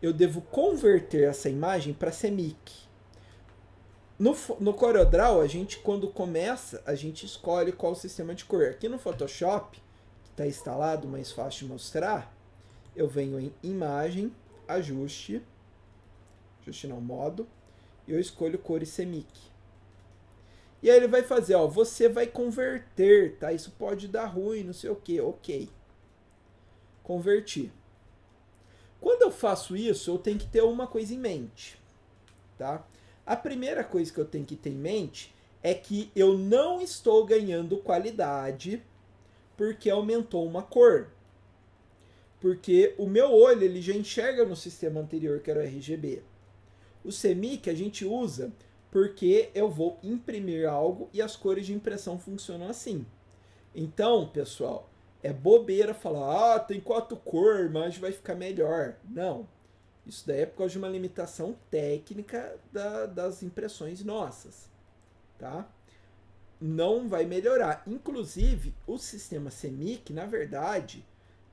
Eu devo converter essa imagem para CMYK. No CorelDRAW, a gente, quando começa, a gente escolhe qual o sistema de cor. Aqui no Photoshop, que está instalado, mais fácil de mostrar, eu venho em Imagem, Ajuste não, Modo, e eu escolho cores CMYK. E aí ele vai fazer, ó, você vai converter, tá? Isso pode dar ruim, não sei o que, ok. Converti. Quando eu faço isso, eu tenho que ter uma coisa em mente, tá? A primeira coisa que eu tenho que ter em mente é que eu não estou ganhando qualidade porque aumentou uma cor. Porque o meu olho ele já enxerga no sistema anterior, que era o RGB. O CMYK a gente usa porque eu vou imprimir algo e as cores de impressão funcionam assim. Então, pessoal, é bobeira falar, ah, tem 4 cores, a imagem vai ficar melhor. Não. Isso daí é por causa de uma limitação técnica das impressões nossas, tá? Não vai melhorar. Inclusive, o sistema CMYK, na verdade,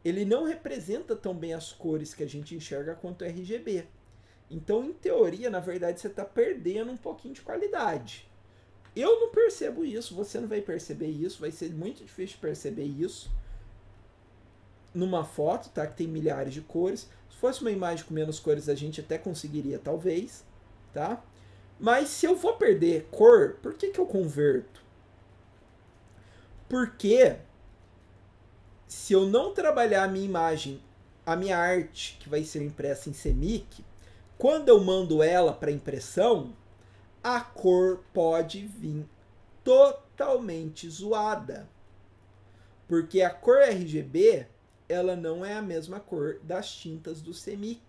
ele não representa tão bem as cores que a gente enxerga quanto o RGB. Então, em teoria, na verdade, você está perdendo um pouquinho de qualidade. Eu não percebo isso, você não vai perceber isso, vai ser muito difícil de perceber isso numa foto, tá? Que tem milhares de cores. Se fosse uma imagem com menos cores, a gente até conseguiria, talvez, tá? Mas se eu vou perder cor, por que eu converto? Porque se eu não trabalhar a minha imagem, a minha arte, que vai ser impressa em CMYK, quando eu mando ela para impressão, a cor pode vir totalmente zoada. Porque a cor RGB, ela não é a mesma cor das tintas do CMYK.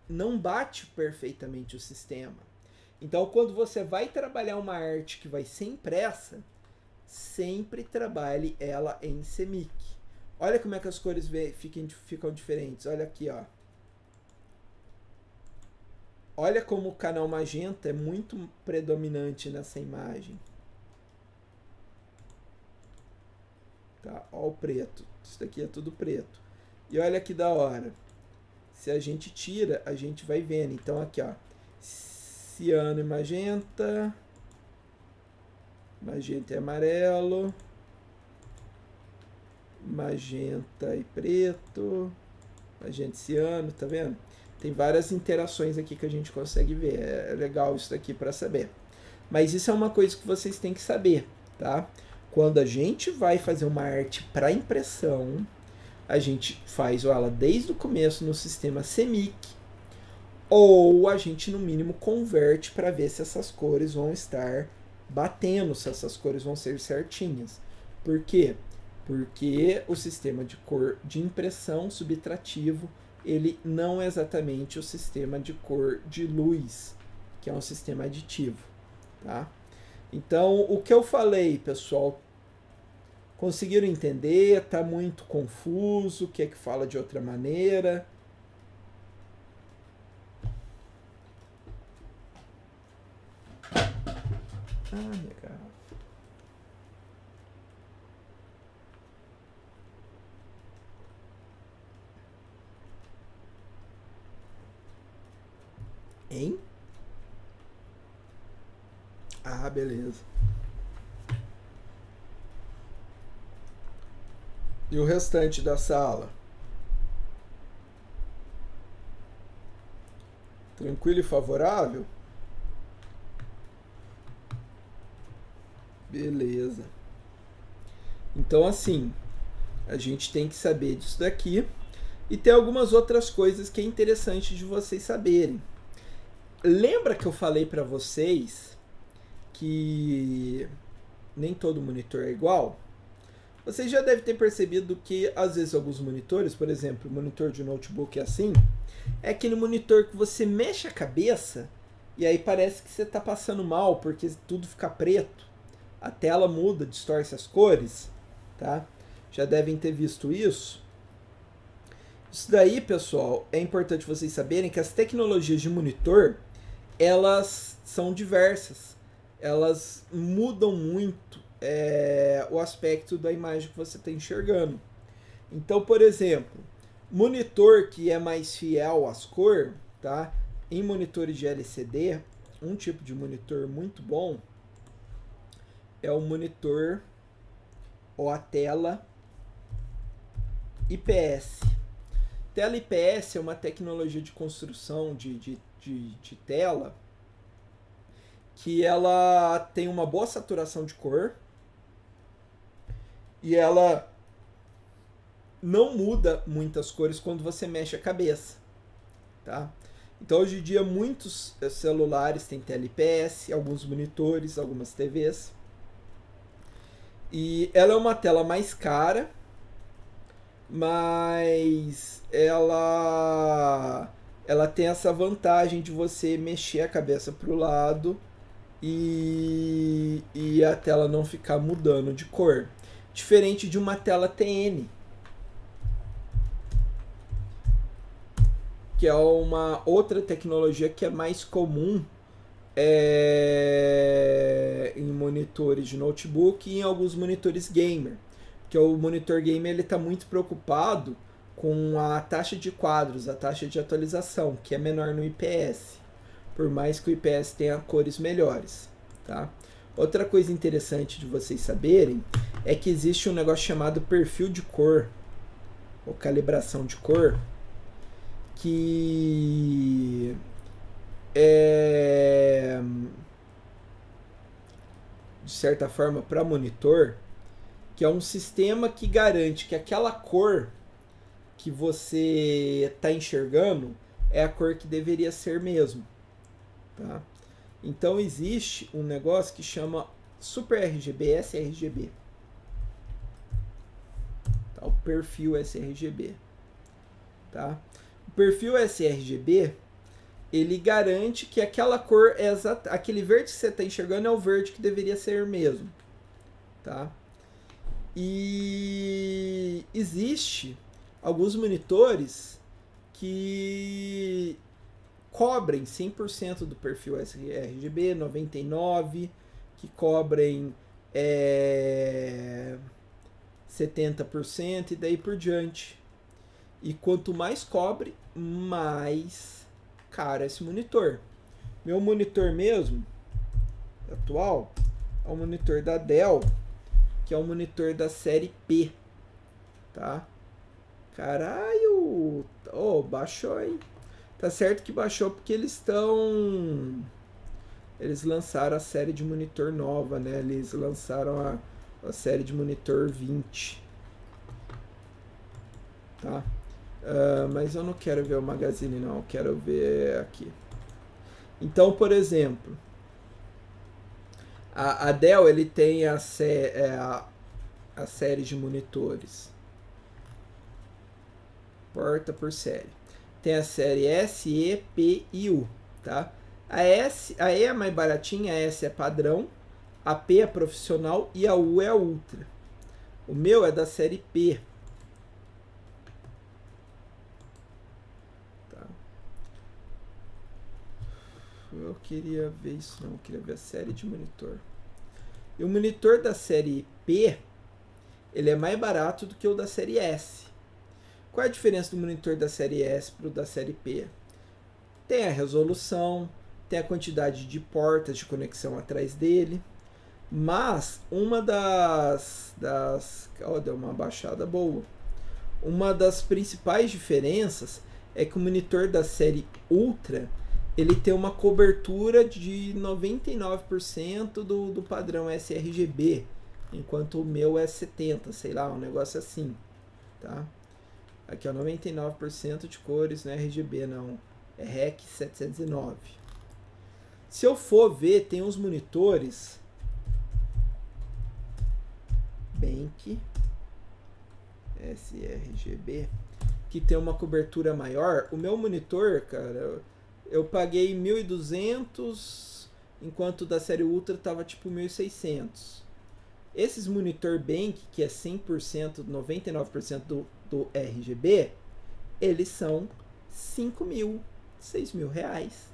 Não bate perfeitamente o sistema. Então, quando você vai trabalhar uma arte que vai ser impressa, sempre trabalhe ela em CMYK. Olha como é que as cores ficam diferentes. Olha aqui, ó. Olha como o canal magenta é muito predominante nessa imagem. Tá? Ó o preto. Isso daqui é tudo preto. E olha que da hora. Se a gente tira, a gente vai vendo. Então aqui, ó. Ciano e magenta. Magenta e amarelo. Magenta e preto. Magenta e ciano, tá vendo? Tem várias interações aqui que a gente consegue ver. É legal isso daqui para saber. Mas isso é uma coisa que vocês têm que saber, tá? Quando a gente vai fazer uma arte para impressão, a gente faz ela desde o começo no sistema CMYK, ou a gente no mínimo converte para ver se essas cores vão estar batendo, se essas cores vão ser certinhas. Por quê? Porque o sistema de cor de impressão subtrativo, ele não é exatamente o sistema de cor de luz, que é um sistema aditivo, tá? Então, o que eu falei, pessoal, conseguiram entender? Tá muito confuso? Quer que fala de outra maneira? Ah, legal. Hein? Ah, beleza. E o restante da sala? Tranquilo e favorável? Beleza. Então, assim, a gente tem que saber disso daqui. E tem algumas outras coisas que é interessante de vocês saberem. Lembra que eu falei para vocês que nem todo monitor é igual? Vocês já devem ter percebido que às vezes alguns monitores, por exemplo, o monitor de notebook é assim, é aquele monitor que você mexe a cabeça e aí parece que você está passando mal porque tudo fica preto, a tela muda, distorce as cores, tá? Já devem ter visto isso. Isso daí, pessoal, é importante vocês saberem que as tecnologias de monitor, elas são diversas, elas mudam muito o aspecto da imagem que você está enxergando. Então, por exemplo, monitor que é mais fiel às cores, tá? Em monitores de LCD, um tipo de monitor muito bom é o monitor ou a tela IPS. Tela IPS é uma tecnologia de construção de tela que ela tem uma boa saturação de cor e ela não muda muitas cores quando você mexe a cabeça, tá? Então hoje em dia muitos celulares têm tela IPS, alguns monitores, algumas TVs. E ela é uma tela mais cara, mas ela tem essa vantagem de você mexer a cabeça para o lado e a tela não ficar mudando de cor. Diferente de uma tela TN, que é uma outra tecnologia que é mais comum em monitores de notebook e em alguns monitores gamer. Que o monitor gamer está muito preocupado com a taxa de quadros, a taxa de atualização, que é menor no IPS, por mais que o IPS tenha cores melhores, tá? Outra coisa interessante de vocês saberem é que existe um negócio chamado perfil de cor, ou calibração de cor, que de certa forma para monitor, que é um sistema que garante que aquela cor que você está enxergando é a cor que deveria ser mesmo, tá? Então existe um negócio que chama Super RGB, sRGB, tá? O perfil sRGB, tá? O perfil sRGB ele garante que aquela cor é exata, aquele verde que você está enxergando é o verde que deveria ser mesmo, tá? E existe alguns monitores que cobrem 100% do perfil sRGB, 99%, que cobrem 70% e daí por diante. E quanto mais cobre, mais caro é esse monitor. Meu monitor mesmo, atual, é um monitor da Dell, que é um monitor da série P, tá? Caralho, baixou, hein? Tá certo que baixou porque eles lançaram a série de monitor nova, né? Eles lançaram a série de monitor 20, tá? Mas eu não quero ver o Magazine, não. Eu quero ver aqui. Então, por exemplo, a Dell ele tem a série de monitores. Porta por série. Tem a série S, E, P e U, tá? A E é mais baratinha, a S é padrão, a P é profissional e a U é a Ultra. O meu é da série P. Tá. Eu queria ver isso, não. Eu queria ver a série de monitor. E o monitor da série P, ele é mais barato do que o da série S. Qual é a diferença do monitor da série S para o da série P? Tem a resolução, tem a quantidade de portas de conexão atrás dele, mas uma deu uma baixada boa. Uma das principais diferenças é que o monitor da série Ultra ele tem uma cobertura de 99% do padrão sRGB, enquanto o meu é 70%, sei lá, um negócio assim, tá? Aqui é 99% de cores, não é RGB não, é REC 709. Se eu for ver, tem uns monitores Bank sRGB que tem uma cobertura maior. O meu monitor, cara, eu paguei 1.200, enquanto da série Ultra tava tipo 1.600. Esses monitor Bank, que é 100%, 99% do RGB, eles são 5.000, 6.000 reais.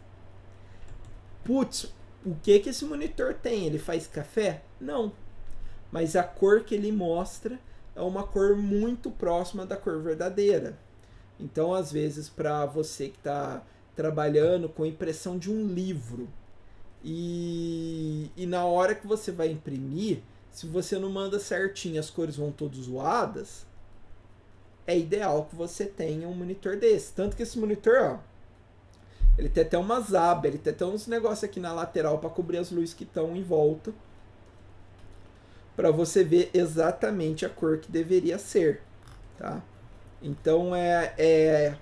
Putz, o que esse monitor tem? Ele faz café? Não. Mas a cor que ele mostra é uma cor muito próxima da cor verdadeira. Então, às vezes, para você que está trabalhando com impressão de um livro e na hora que você vai imprimir, se você não manda certinho, as cores vão todas zoadas, é ideal que você tenha um monitor desse. Tanto que esse monitor, ó, ele tem até umas abas, ele tem até uns negócios aqui na lateral para cobrir as luzes que estão em volta, para você ver exatamente a cor que deveria ser, tá? Então é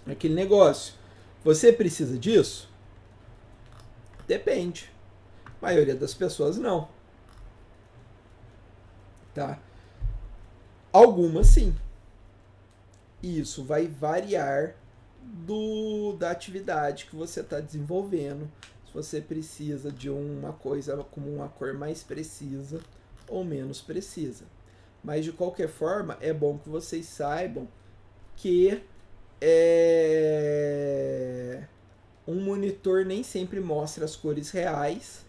aquele negócio. Você precisa disso? Depende. A maioria das pessoas não. Tá? Algumas sim. Isso vai variar da atividade que você está desenvolvendo. Se você precisa de uma coisa com uma cor mais precisa ou menos precisa. Mas de qualquer forma, é bom que vocês saibam que um monitor nem sempre mostra as cores reais.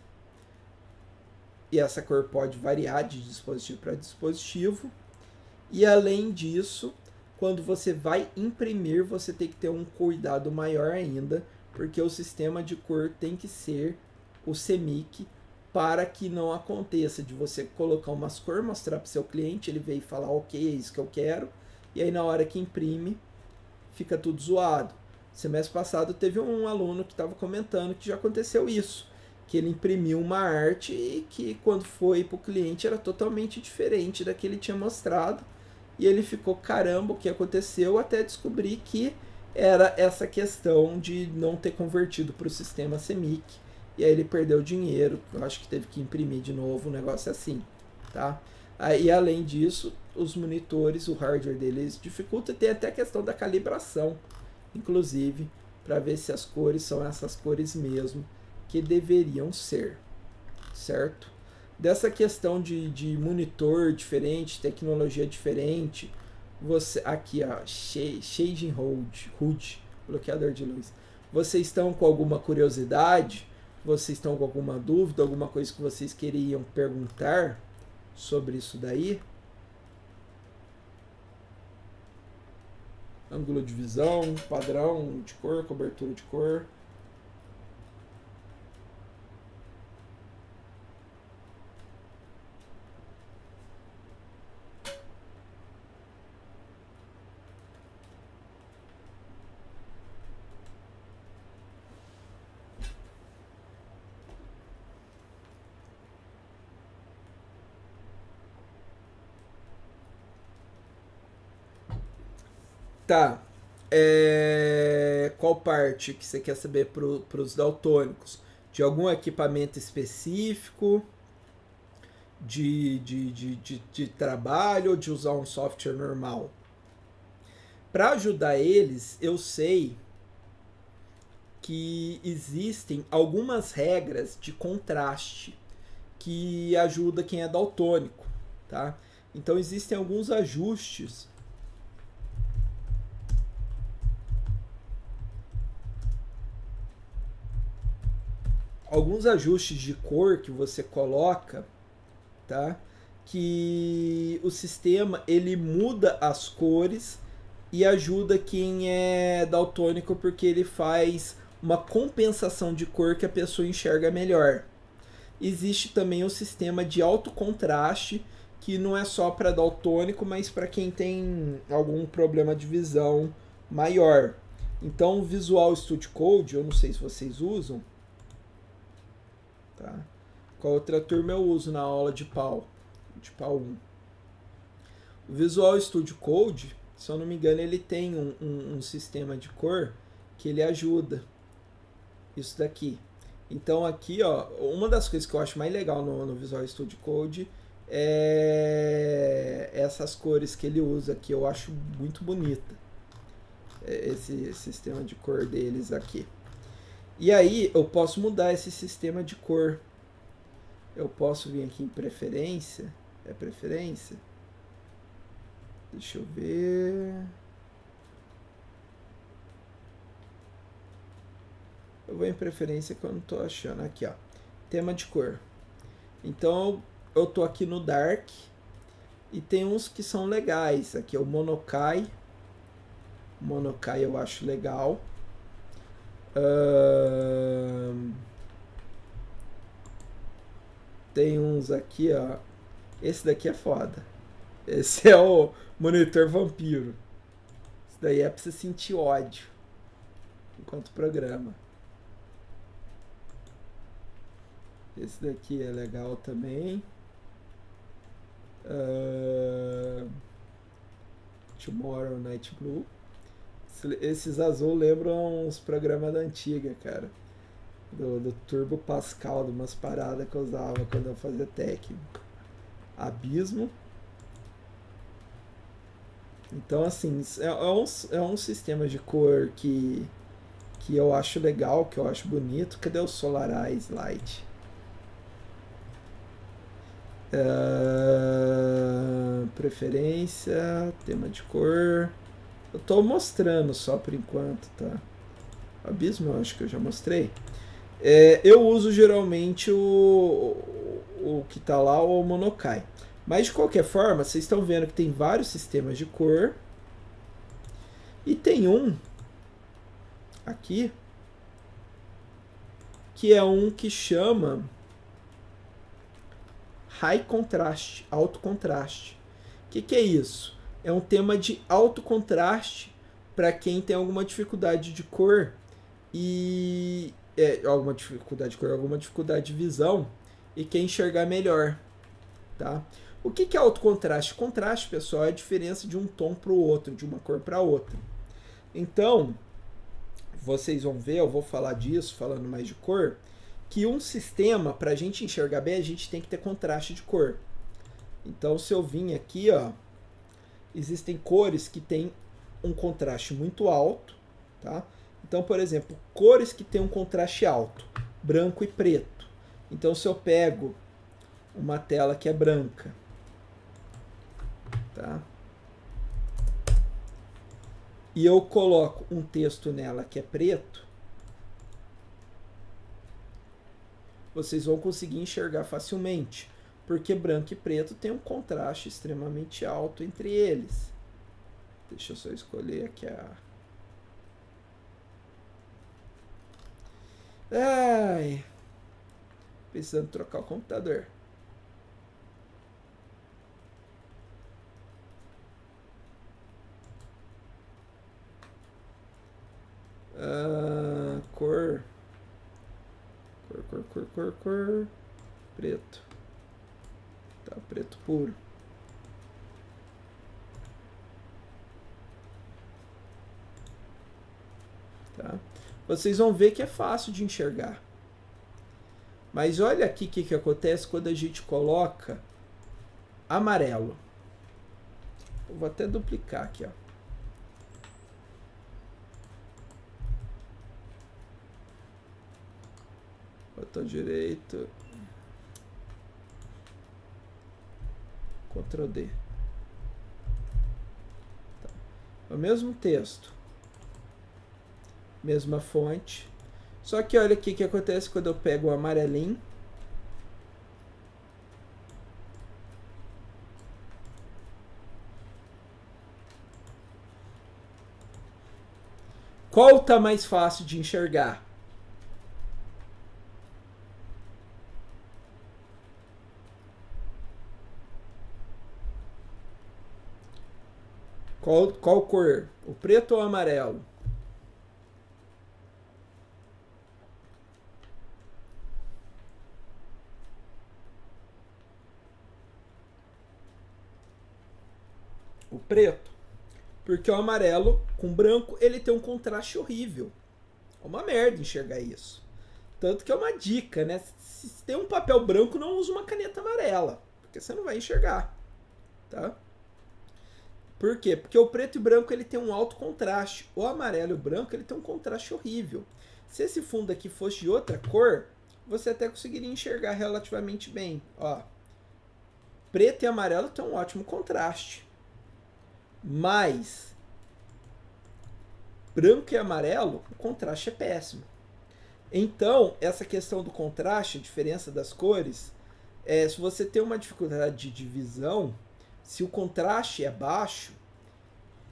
E essa cor pode variar de dispositivo para dispositivo. E além disso, quando você vai imprimir, você tem que ter um cuidado maior ainda, porque o sistema de cor tem que ser o CMYK, para que não aconteça de você colocar umas cores, mostrar para o seu cliente, ele veio falar, ok, é isso que eu quero, e aí na hora que imprime, fica tudo zoado. Semestre passado teve um aluno que estava comentando que já aconteceu isso, que ele imprimiu uma arte e que quando foi para o cliente era totalmente diferente da que ele tinha mostrado, e ele ficou, caramba, o que aconteceu, até descobrir que era essa questão de não ter convertido para o sistema CMYK, e aí ele perdeu dinheiro, eu acho que teve que imprimir de novo, um negócio assim, tá? Aí, além disso, os monitores, o hardware deles dificulta, tem até a questão da calibração, inclusive, para ver se as cores são essas cores mesmo que deveriam ser, certo? Dessa questão de monitor diferente, tecnologia diferente, você aqui, ó, Shading HUD, bloqueador de luz. Vocês estão com alguma curiosidade? Vocês estão com alguma dúvida, alguma coisa que vocês queriam perguntar sobre isso daí? Ângulo de visão, padrão de cor, cobertura de cor. Tá. Qual parte que você quer saber para os daltônicos? De algum equipamento específico? De trabalho ou de usar um software normal? Para ajudar eles, eu sei que existem algumas regras de contraste que ajuda quem é daltônico, tá? Então existem alguns ajustes de cor que você coloca, tá? Que o sistema ele muda as cores e ajuda quem é daltônico porque ele faz uma compensação de cor que a pessoa enxerga melhor. Existe também o sistema de alto contraste, que não é só para daltônico, mas para quem tem algum problema de visão maior. Então o Visual Studio Code, eu não sei se vocês usam, tá? Qual outra turma eu uso na aula de PAL 1. O Visual Studio Code, se eu não me engano, ele tem um sistema de cor que ele ajuda isso daqui. Então aqui, ó, uma das coisas que eu acho mais legal no Visual Studio Code é essas cores que ele usa aqui, eu acho muito bonita esse sistema de cor deles aqui. E aí eu posso mudar esse sistema de cor. Eu posso vir aqui em preferência. É preferência? Deixa eu ver. Eu vou em preferência que eu não tô achando. Aqui, ó. Tema de cor. Então eu tô aqui no Dark. E tem uns que são legais. Aqui é o Monokai. O Monokai eu acho legal. Tem uns aqui, ó. Esse daqui é foda. Esse é o monitor vampiro. Isso daí é pra você sentir ódio enquanto programa. Esse daqui é legal também. Tomorrow Night Blue. Esses azul lembram uns programas da antiga, cara. Do Turbo Pascal, de umas paradas que eu usava quando eu fazia técnico. Abismo. Então, assim, é um sistema de cor que eu acho legal, que eu acho bonito. Cadê o Solarized Light? Preferência, tema de cor. Eu tô mostrando só por enquanto, tá? Abismo eu acho que eu já mostrei. Eu uso geralmente o que tá lá, o Monokai. Mas de qualquer forma, vocês estão vendo que tem vários sistemas de cor. E tem um aqui que é um que chama High Contrast, alto contraste. O que é isso? É um tema de alto contraste para quem tem alguma dificuldade de cor e alguma dificuldade de cor, alguma dificuldade de visão e quer enxergar melhor, tá? O que é alto contraste? Contraste, pessoal, é a diferença de um tom para o outro, de uma cor para outra. Então, vocês vão ver, eu vou falar disso, falando mais de cor, que um sistema, para a gente enxergar bem, a gente tem que ter contraste de cor. Então, se eu vim aqui, ó, existem cores que têm um contraste muito alto, tá? Então, por exemplo, cores que têm um contraste alto, branco e preto. Então, se eu pego uma tela que é branca, tá? E eu coloco um texto nela que é preto, vocês vão conseguir enxergar facilmente, porque branco e preto tem um contraste extremamente alto entre eles. Deixa eu só escolher aqui a... Ai, precisando trocar o computador. Cor. Cor. Preto. Tá, preto puro. Tá? Vocês vão ver que é fácil de enxergar. Mas olha aqui o que acontece quando a gente coloca amarelo. Eu vou até duplicar aqui, ó. Botão direito. Ctrl D. Tá. É o mesmo texto. Mesma fonte. Só que olha aqui o que acontece quando eu pego o amarelinho. Qual tá mais fácil de enxergar? Qual cor? O preto ou o amarelo? O preto. Porque o amarelo com branco, ele tem um contraste horrível. É uma merda enxergar isso. Tanto que é uma dica, né? Se tem um papel branco, não use uma caneta amarela. Porque você não vai enxergar. Tá? Por quê? Porque o preto e branco ele tem um alto contraste. O amarelo e o branco ele tem um contraste horrível. Se esse fundo aqui fosse de outra cor, você até conseguiria enxergar relativamente bem. Ó, preto e amarelo tem um ótimo contraste. Mas branco e amarelo, o contraste é péssimo. Então, essa questão do contraste, a diferença das cores, se você tem uma dificuldade de divisão, se o contraste é baixo,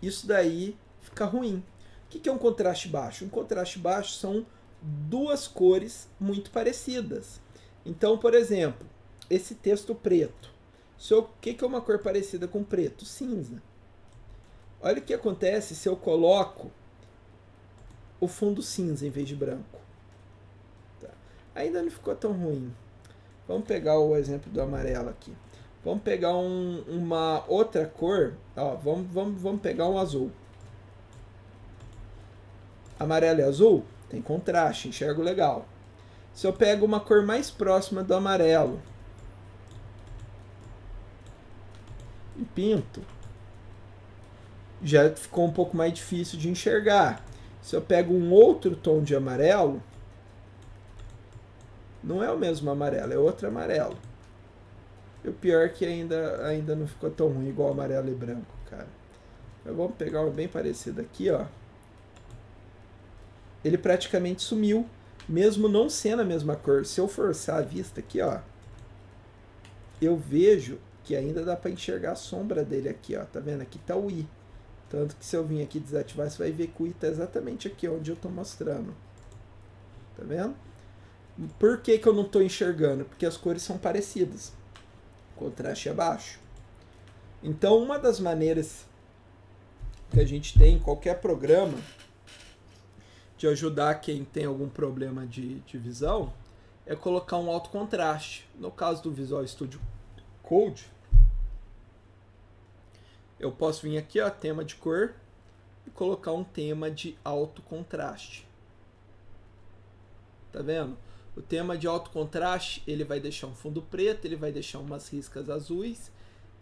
isso daí fica ruim. O que é um contraste baixo? Um contraste baixo são duas cores muito parecidas. Então, por exemplo, esse texto preto. O que é uma cor parecida com preto? Cinza. Olha o que acontece se eu coloco o fundo cinza em vez de branco. Tá. Ainda não ficou tão ruim. Vamos pegar o exemplo do amarelo aqui. Vamos pegar uma outra cor. Ó, vamos pegar um azul. Amarelo e azul tem contraste, enxergo legal. Se eu pego uma cor mais próxima do amarelo e pinto, já ficou um pouco mais difícil de enxergar. Se eu pego um outro tom de amarelo, não é o mesmo amarelo, é outro amarelo. E o pior é que ainda não ficou tão ruim igual amarelo e branco, cara. Então, vamos pegar um bem parecido aqui, ó. Ele praticamente sumiu, mesmo não sendo a mesma cor. Se eu forçar a vista aqui, ó, eu vejo que ainda dá para enxergar a sombra dele aqui, ó. Tá vendo? Aqui tá o I. Tanto que se eu vir aqui desativar, você vai ver que o I tá exatamente aqui onde eu tô mostrando. Tá vendo? Por que eu não tô enxergando? Porque as cores são parecidas. O contraste é baixo. Então, uma das maneiras que a gente tem em qualquer programa de ajudar quem tem algum problema de visão é colocar um alto contraste. No caso do Visual Studio Code, eu posso vir aqui, ó, tema de cor, e colocar um tema de alto contraste. Tá vendo? O tema de alto contraste, ele vai deixar um fundo preto, ele vai deixar umas riscas azuis,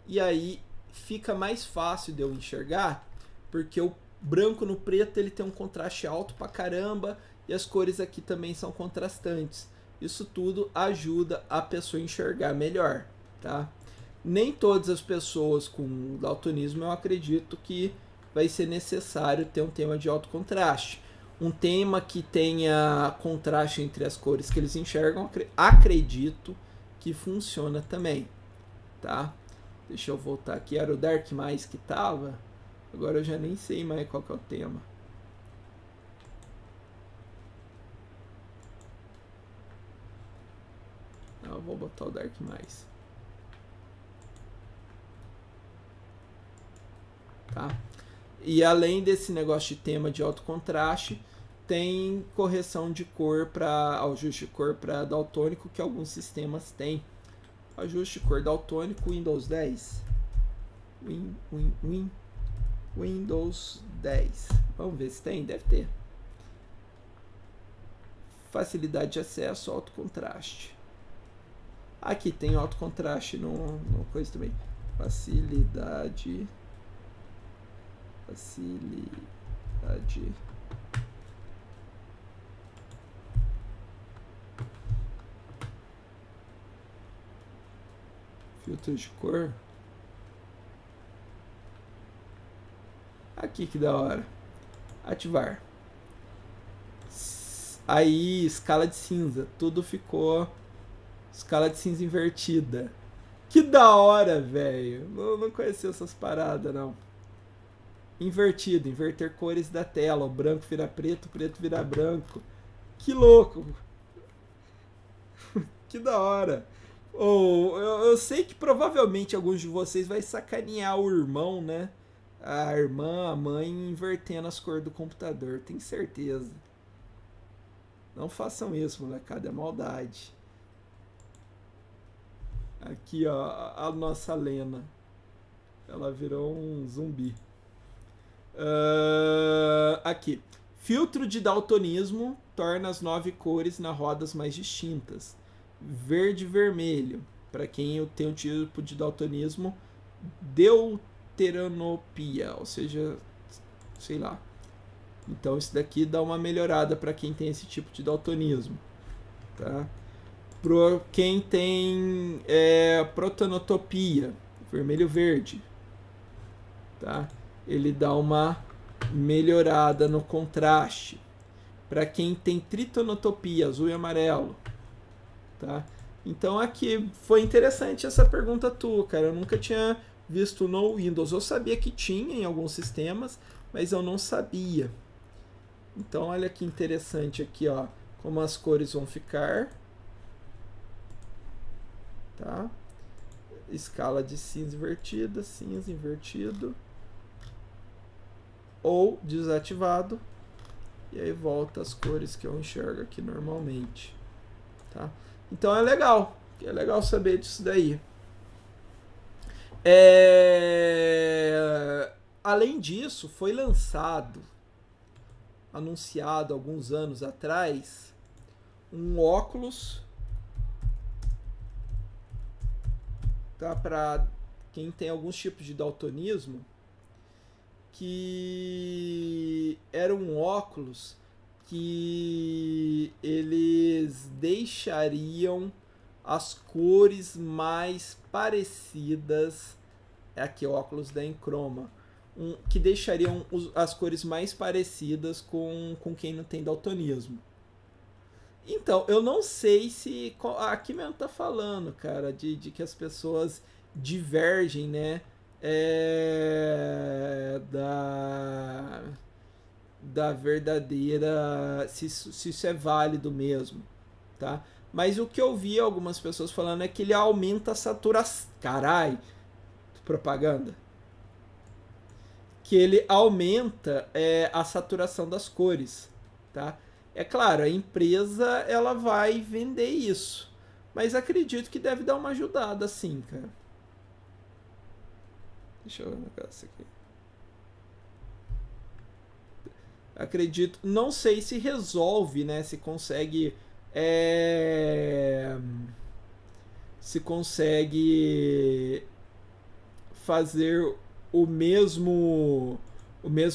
e aí fica mais fácil de eu enxergar, porque o branco no preto ele tem um contraste alto pra caramba, e as cores aqui também são contrastantes. Isso tudo ajuda a pessoa a enxergar melhor, tá? Nem todas as pessoas com daltonismo eu acredito que vai ser necessário ter um tema de alto contraste. Um tema que tenha contraste entre as cores que eles enxergam, acredito que funciona também, tá? Deixa eu voltar aqui, era o Dark Mais que tava, agora eu já nem sei mais qual que é o tema. Eu vou botar o Dark Mais. Tá? E além desse negócio de tema de alto contraste, tem correção de cor para ajuste de cor para daltônico que alguns sistemas têm. Ajuste de cor daltônico Windows 10. Windows 10. Vamos ver se tem, deve ter. Facilidade de acesso, alto contraste. Aqui tem alto contraste no coisa também. Facilidade. Filtro de cor. Aqui que da hora. Ativar. Aí, escala de cinza. Tudo ficou escala de cinza invertida. Que da hora, velho. Não conhecia essas paradas, não. Invertido, inverter cores da tela. O branco vira preto, o preto vira branco. Que louco. Que da hora. Eu sei que provavelmente alguns de vocês vai sacanear o irmão, né? A irmã, a mãe invertendo as cores do computador. Tenho certeza. Não façam isso, molecada. É maldade. Aqui, ó, a nossa Lena. Ela virou um zumbi. Aqui. Filtro de daltonismo torna as 9 cores nas rodas mais distintas. Verde e vermelho. Para quem tem um tipo de daltonismo, deuteranopia. Ou seja, sei lá. Então isso daqui dá uma melhorada para quem tem esse tipo de daltonismo, tá? Para quem tem protonotopia, vermelho-verde, tá? Ele dá uma melhorada no contraste. Para quem tem tritonotopia, azul e amarelo, tá? Então aqui foi interessante essa pergunta tua, cara. Eu nunca tinha visto no Windows. Eu sabia que tinha em alguns sistemas, mas eu não sabia. Então olha que interessante aqui, ó, como as cores vão ficar, tá? Escala de cinza invertida, cinza invertido ou desativado, e aí volta as cores que eu enxergo aqui normalmente, tá? Então é legal saber disso daí. Além disso, foi anunciado alguns anos atrás, um óculos, tá, para quem tem alguns tipos de daltonismo, que era um óculos que eles deixariam as cores mais parecidas, aqui óculos da Enchroma, que deixariam as cores mais parecidas com quem não tem daltonismo. Então, eu não sei se... Aqui mesmo tá falando, cara, de que as pessoas divergem, né? Da verdadeira... Se isso é válido mesmo, tá? Mas o que eu vi algumas pessoas falando é que ele aumenta a saturação... Carai! Propaganda. Que ele aumenta a saturação das cores, tá? É claro, a empresa ela vai vender isso, mas acredito que deve dar uma ajudada sim, cara. Deixa eu ver um negócio aqui. Acredito, não sei se resolve, né? Se consegue fazer o mesmo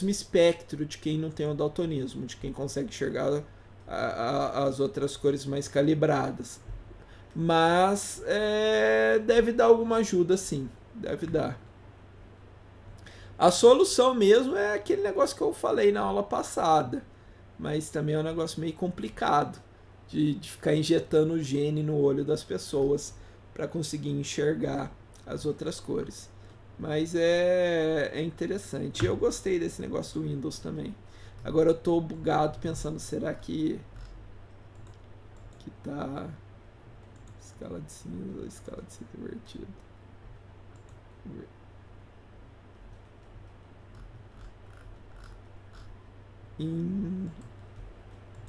espectro de quem não tem o daltonismo, de quem consegue enxergar as outras cores mais calibradas. Mas deve dar alguma ajuda sim, deve dar. A solução mesmo é aquele negócio que eu falei na aula passada, mas também é um negócio meio complicado de ficar injetando gene no olho das pessoas para conseguir enxergar as outras cores. Mas é interessante. Eu gostei desse negócio do Windows também. Agora eu tô bugado pensando, será que tá escala de cinza, escala de cinza invertida?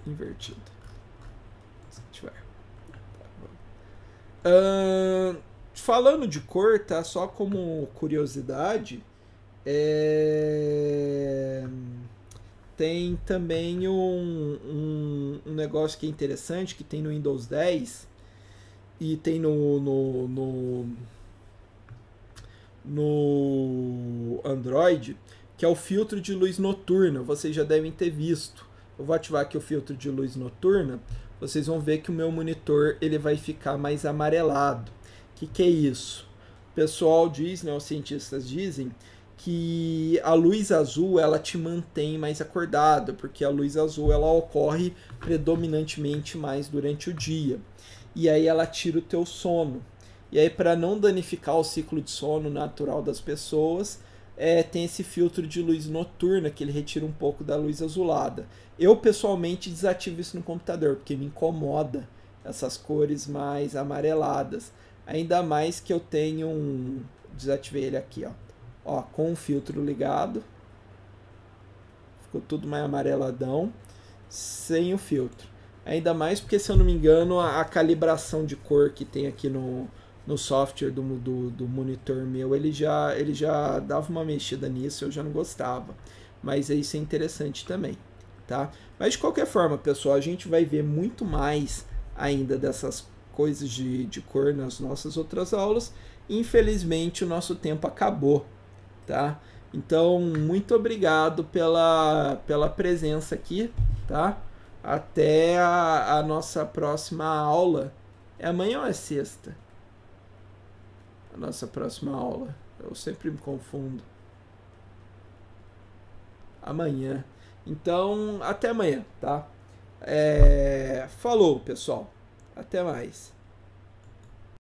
Invertido. Se tiver. Falando de cor, tá? Só como curiosidade, tem também um negócio que é interessante, que tem no Windows 10 e tem no Android, que é o filtro de luz noturna. Vocês já devem ter visto. Eu vou ativar aqui o filtro de luz noturna. Vocês vão ver que o meu monitor ele vai ficar mais amarelado. O que é isso? O pessoal diz, né, os cientistas dizem, que a luz azul ela te mantém mais acordado, porque a luz azul ela ocorre predominantemente mais durante o dia. E aí ela tira o teu sono. E aí, para não danificar o ciclo de sono natural das pessoas, tem esse filtro de luz noturna, que ele retira um pouco da luz azulada. Eu, pessoalmente, desativo isso no computador, porque me incomoda essas cores mais amareladas. Ainda mais que eu tenho desativei ele aqui, ó, com o filtro ligado. Ficou tudo mais amareladão, sem o filtro. Ainda mais porque, se eu não me engano, a calibração de cor que tem aqui no software do monitor meu, ele já dava uma mexida nisso, eu já não gostava. Mas isso é interessante também, tá? Mas de qualquer forma, pessoal, a gente vai ver muito mais ainda dessas coisas de cor nas nossas outras aulas. Infelizmente, o nosso tempo acabou, tá? Então, muito obrigado pela presença aqui, tá? Até a nossa próxima aula. É amanhã ou é sexta? A nossa próxima aula. Eu sempre me confundo. Amanhã. Então, até amanhã, tá? Falou, pessoal. Até mais.